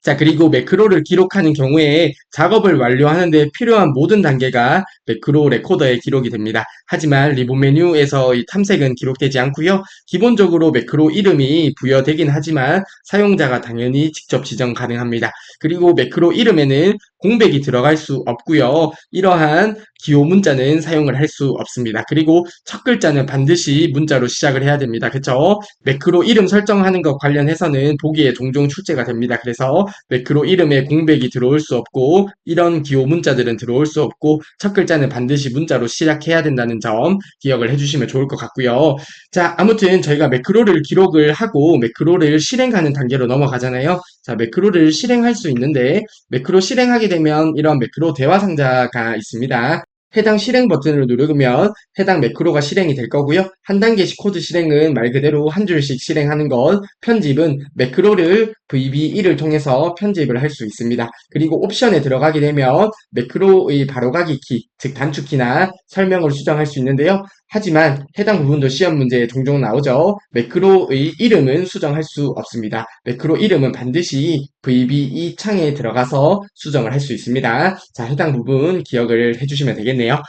자, 그리고 매크로를 기록하는 경우에 작업을 완료하는 데 필요한 모든 단계가 매크로 레코더에 기록이 됩니다. 하지만 리본 메뉴에서 이 탐색은 기록되지 않고요. 기본적으로 매크로 이름이 부여되긴 하지만 사용자가 당연히 직접 지정 가능합니다. 그리고 매크로 이름에는 공백이 들어갈 수 없고요. 이러한 기호 문자는 사용을 할 수 없습니다. 그리고 첫 글자는 반드시 문자로 시작을 해야 됩니다. 그쵸? 매크로 이름 설정하는 것 관련해서는 보기에 종종 출제가 됩니다. 그래서 매크로 이름에 공백이 들어올 수 없고 이런 기호 문자들은 들어올 수 없고 첫 글자는 반드시 문자로 시작해야 된다는 점 기억을 해주시면 좋을 것 같고요. 자, 아무튼 저희가 매크로를 기록을 하고 매크로를 실행하는 단계로 넘어가잖아요. 자, 매크로를 실행할 수 있는데 매크로 실행하게 되면 이런 매크로 대화 상자가 있습니다. 해당 실행 버튼을 누르면 해당 매크로가 실행이 될 거고요. 한 단계씩 코드 실행은 말 그대로 한 줄씩 실행하는 것, 편집은 매크로를 VB1을 통해서 편집을 할 수 있습니다. 그리고 옵션에 들어가게 되면 매크로의 바로가기 키, 즉 단축키나 설명을 수정할 수 있는데요. 하지만 해당 부분도 시험 문제에 종종 나오죠. 매크로의 이름은 수정할 수 없습니다. 매크로 이름은 반드시 VB2 창에 들어가서 수정을 할 수 있습니다. 자, 해당 부분 기억을 해주시면 되겠네요.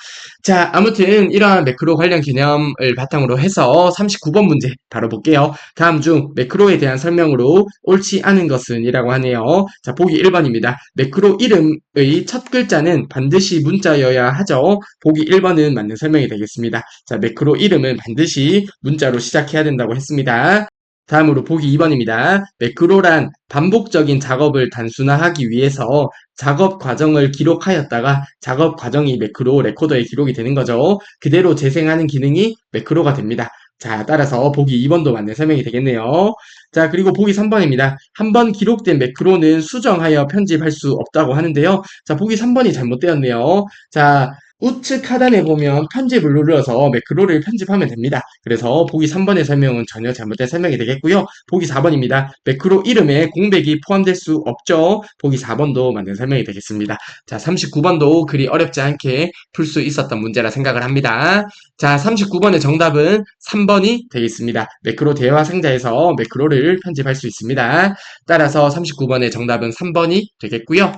자, 아무튼 이러한 매크로 관련 개념을 바탕으로 해서 39번 문제 바로 볼게요. 다음 중 매크로에 대한 설명으로 옳지 않은 것은 이라고 하네요. 자, 보기 1번입니다. 매크로 이름의 첫 글자는 반드시 문자여야 하죠. 보기 1번은 맞는 설명이 되겠습니다. 자, 매크로 이름은 반드시 문자로 시작해야 된다고 했습니다. 다음으로 보기 2번입니다. 매크로란 반복적인 작업을 단순화하기 위해서 작업 과정을 기록하였다가 작업 과정이 매크로 레코더에 기록이 되는 거죠. 그대로 재생하는 기능이 매크로가 됩니다. 자, 따라서 보기 2번도 맞는 설명이 되겠네요. 자, 그리고 보기 3번입니다. 한 번 기록된 매크로는 수정하여 편집할 수 없다고 하는데요. 자, 보기 3번이 잘못되었네요. 자, 우측 하단에 보면 편집을 눌러서 매크로를 편집하면 됩니다. 그래서 보기 3번의 설명은 전혀 잘못된 설명이 되겠고요. 보기 4번입니다. 매크로 이름에 공백이 포함될 수 없죠. 보기 4번도 맞는 설명이 되겠습니다. 자, 39번도 그리 어렵지 않게 풀 수 있었던 문제라 생각을 합니다. 자, 39번의 정답은 3번이 되겠습니다. 매크로 대화 상자에서 매크로를 편집할 수 있습니다. 따라서 39번의 정답은 3번이 되겠고요.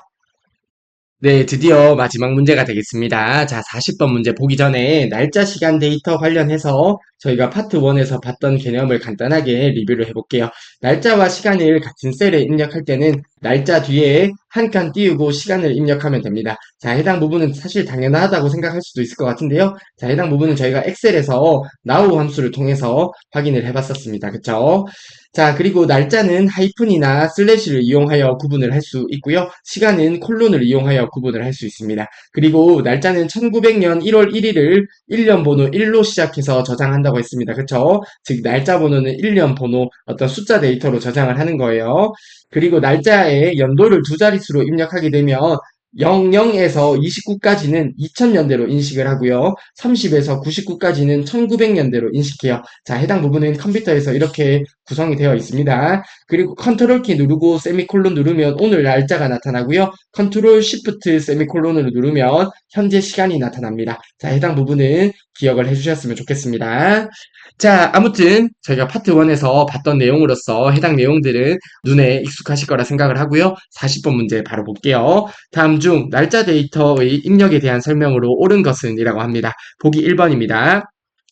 네, 드디어 마지막 문제가 되겠습니다. 자, 40번 문제 보기 전에 날짜 시간 데이터 관련해서 저희가 파트 1에서 봤던 개념을 간단하게 리뷰를 해볼게요. 날짜와 시간을 같은 셀에 입력할 때는 날짜 뒤에 한 칸 띄우고 시간을 입력하면 됩니다. 자, 해당 부분은 사실 당연하다고 생각할 수도 있을 것 같은데요. 자, 해당 부분은 저희가 엑셀에서 now 함수를 통해서 확인을 해봤었습니다. 그쵸? 자, 그리고 날짜는 하이픈이나 슬래시를 이용하여 구분을 할 수 있고요. 시간은 콜론을 이용하여 구분을 할 수 있습니다. 그리고 날짜는 1900년 1월 1일을 1년 번호 1로 시작해서 저장한다고 했습니다. 그쵸? 즉, 날짜 번호는 1년 번호 어떤 숫자 데이터로 저장을 하는 거예요. 그리고 날짜에 연도를 두 자릿수로 입력하게 되면 00에서 29까지는 2000년대로 인식을 하고요. 30에서 99까지는 1900년대로 인식해요. 자, 해당 부분은 컴퓨터에서 이렇게 구성이 되어 있습니다. 그리고 컨트롤 키 누르고 세미콜론 누르면 오늘 날짜가 나타나고요. 컨트롤 시프트 세미콜론으로 누르면 현재 시간이 나타납니다. 자, 해당 부분은 기억을 해주셨으면 좋겠습니다. 자, 아무튼 저희가 파트 1에서 봤던 내용으로서 해당 내용들은 눈에 익숙하실 거라 생각을 하고요. 40번 문제 바로 볼게요. 다음 중 날짜 데이터의 입력에 대한 설명으로 옳은 것은 이라고 합니다. 보기 1번입니다.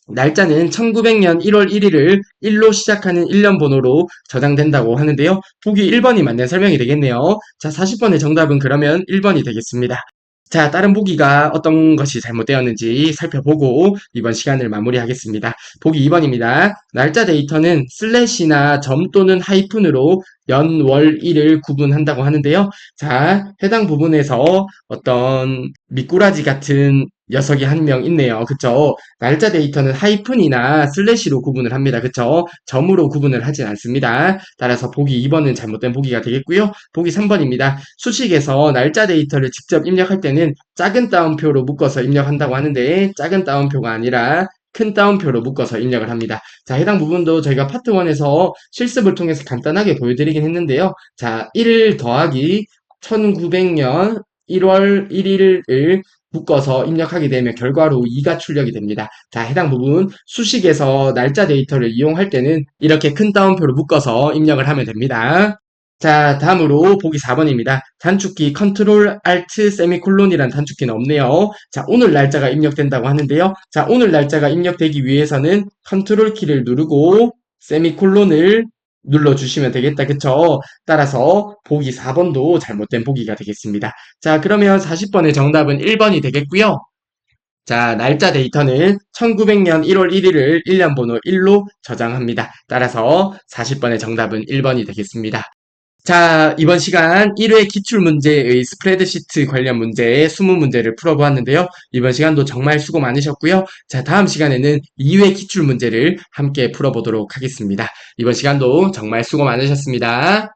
날짜는 1900년 1월 1일을 1로 시작하는 1년 번호로 저장된다고 하는데요. 보기 1번이 맞는 설명이 되겠네요. 자, 40번의 정답은 그러면 1번이 되겠습니다. 자, 다른 보기가 어떤 것이 잘못되었는지 살펴보고 이번 시간을 마무리하겠습니다. 보기 2번입니다. 날짜 데이터는 슬래시나 점 또는 하이픈으로 연, 월, 일을 구분한다고 하는데요. 자, 해당 부분에서 어떤 미꾸라지 같은 녀석이 한 명 있네요. 그쵸? 날짜 데이터는 하이픈이나 슬래시로 구분을 합니다. 그쵸? 점으로 구분을 하진 않습니다. 따라서 보기 2번은 잘못된 보기가 되겠고요. 보기 3번입니다. 수식에서 날짜 데이터를 직접 입력할 때는 작은 따옴표로 묶어서 입력한다고 하는데 작은 따옴표가 아니라 큰 따옴표로 묶어서 입력을 합니다. 자, 해당 부분도 저희가 파트 1에서 실습을 통해서 간단하게 보여드리긴 했는데요. 자, 1 더하기 1900년 1월 1일을 묶어서 입력하게 되면 결과로 2가 출력이 됩니다. 자, 해당 부분 수식에서 날짜 데이터를 이용할 때는 이렇게 큰 따옴표로 묶어서 입력을 하면 됩니다. 자, 다음으로 보기 4번입니다. 단축키 컨트롤 알트 세미콜론이란 단축키는 없네요. 자, 오늘 날짜가 입력된다고 하는데요. 자, 오늘 날짜가 입력되기 위해서는 컨트롤 키를 누르고 세미콜론을 눌러주시면 되겠다. 그쵸? 따라서 보기 4번도 잘못된 보기가 되겠습니다. 자, 그러면 40번의 정답은 1번이 되겠고요. 자, 날짜 데이터는 1900년 1월 1일을 1년 번호 1로 저장합니다. 따라서 40번의 정답은 1번이 되겠습니다. 자, 이번 시간 1회 기출문제의 스프레드시트 관련 문제 20문제를 풀어보았는데요. 이번 시간도 정말 수고 많으셨고요. 자, 다음 시간에는 2회 기출문제를 함께 풀어보도록 하겠습니다. 이번 시간도 정말 수고 많으셨습니다.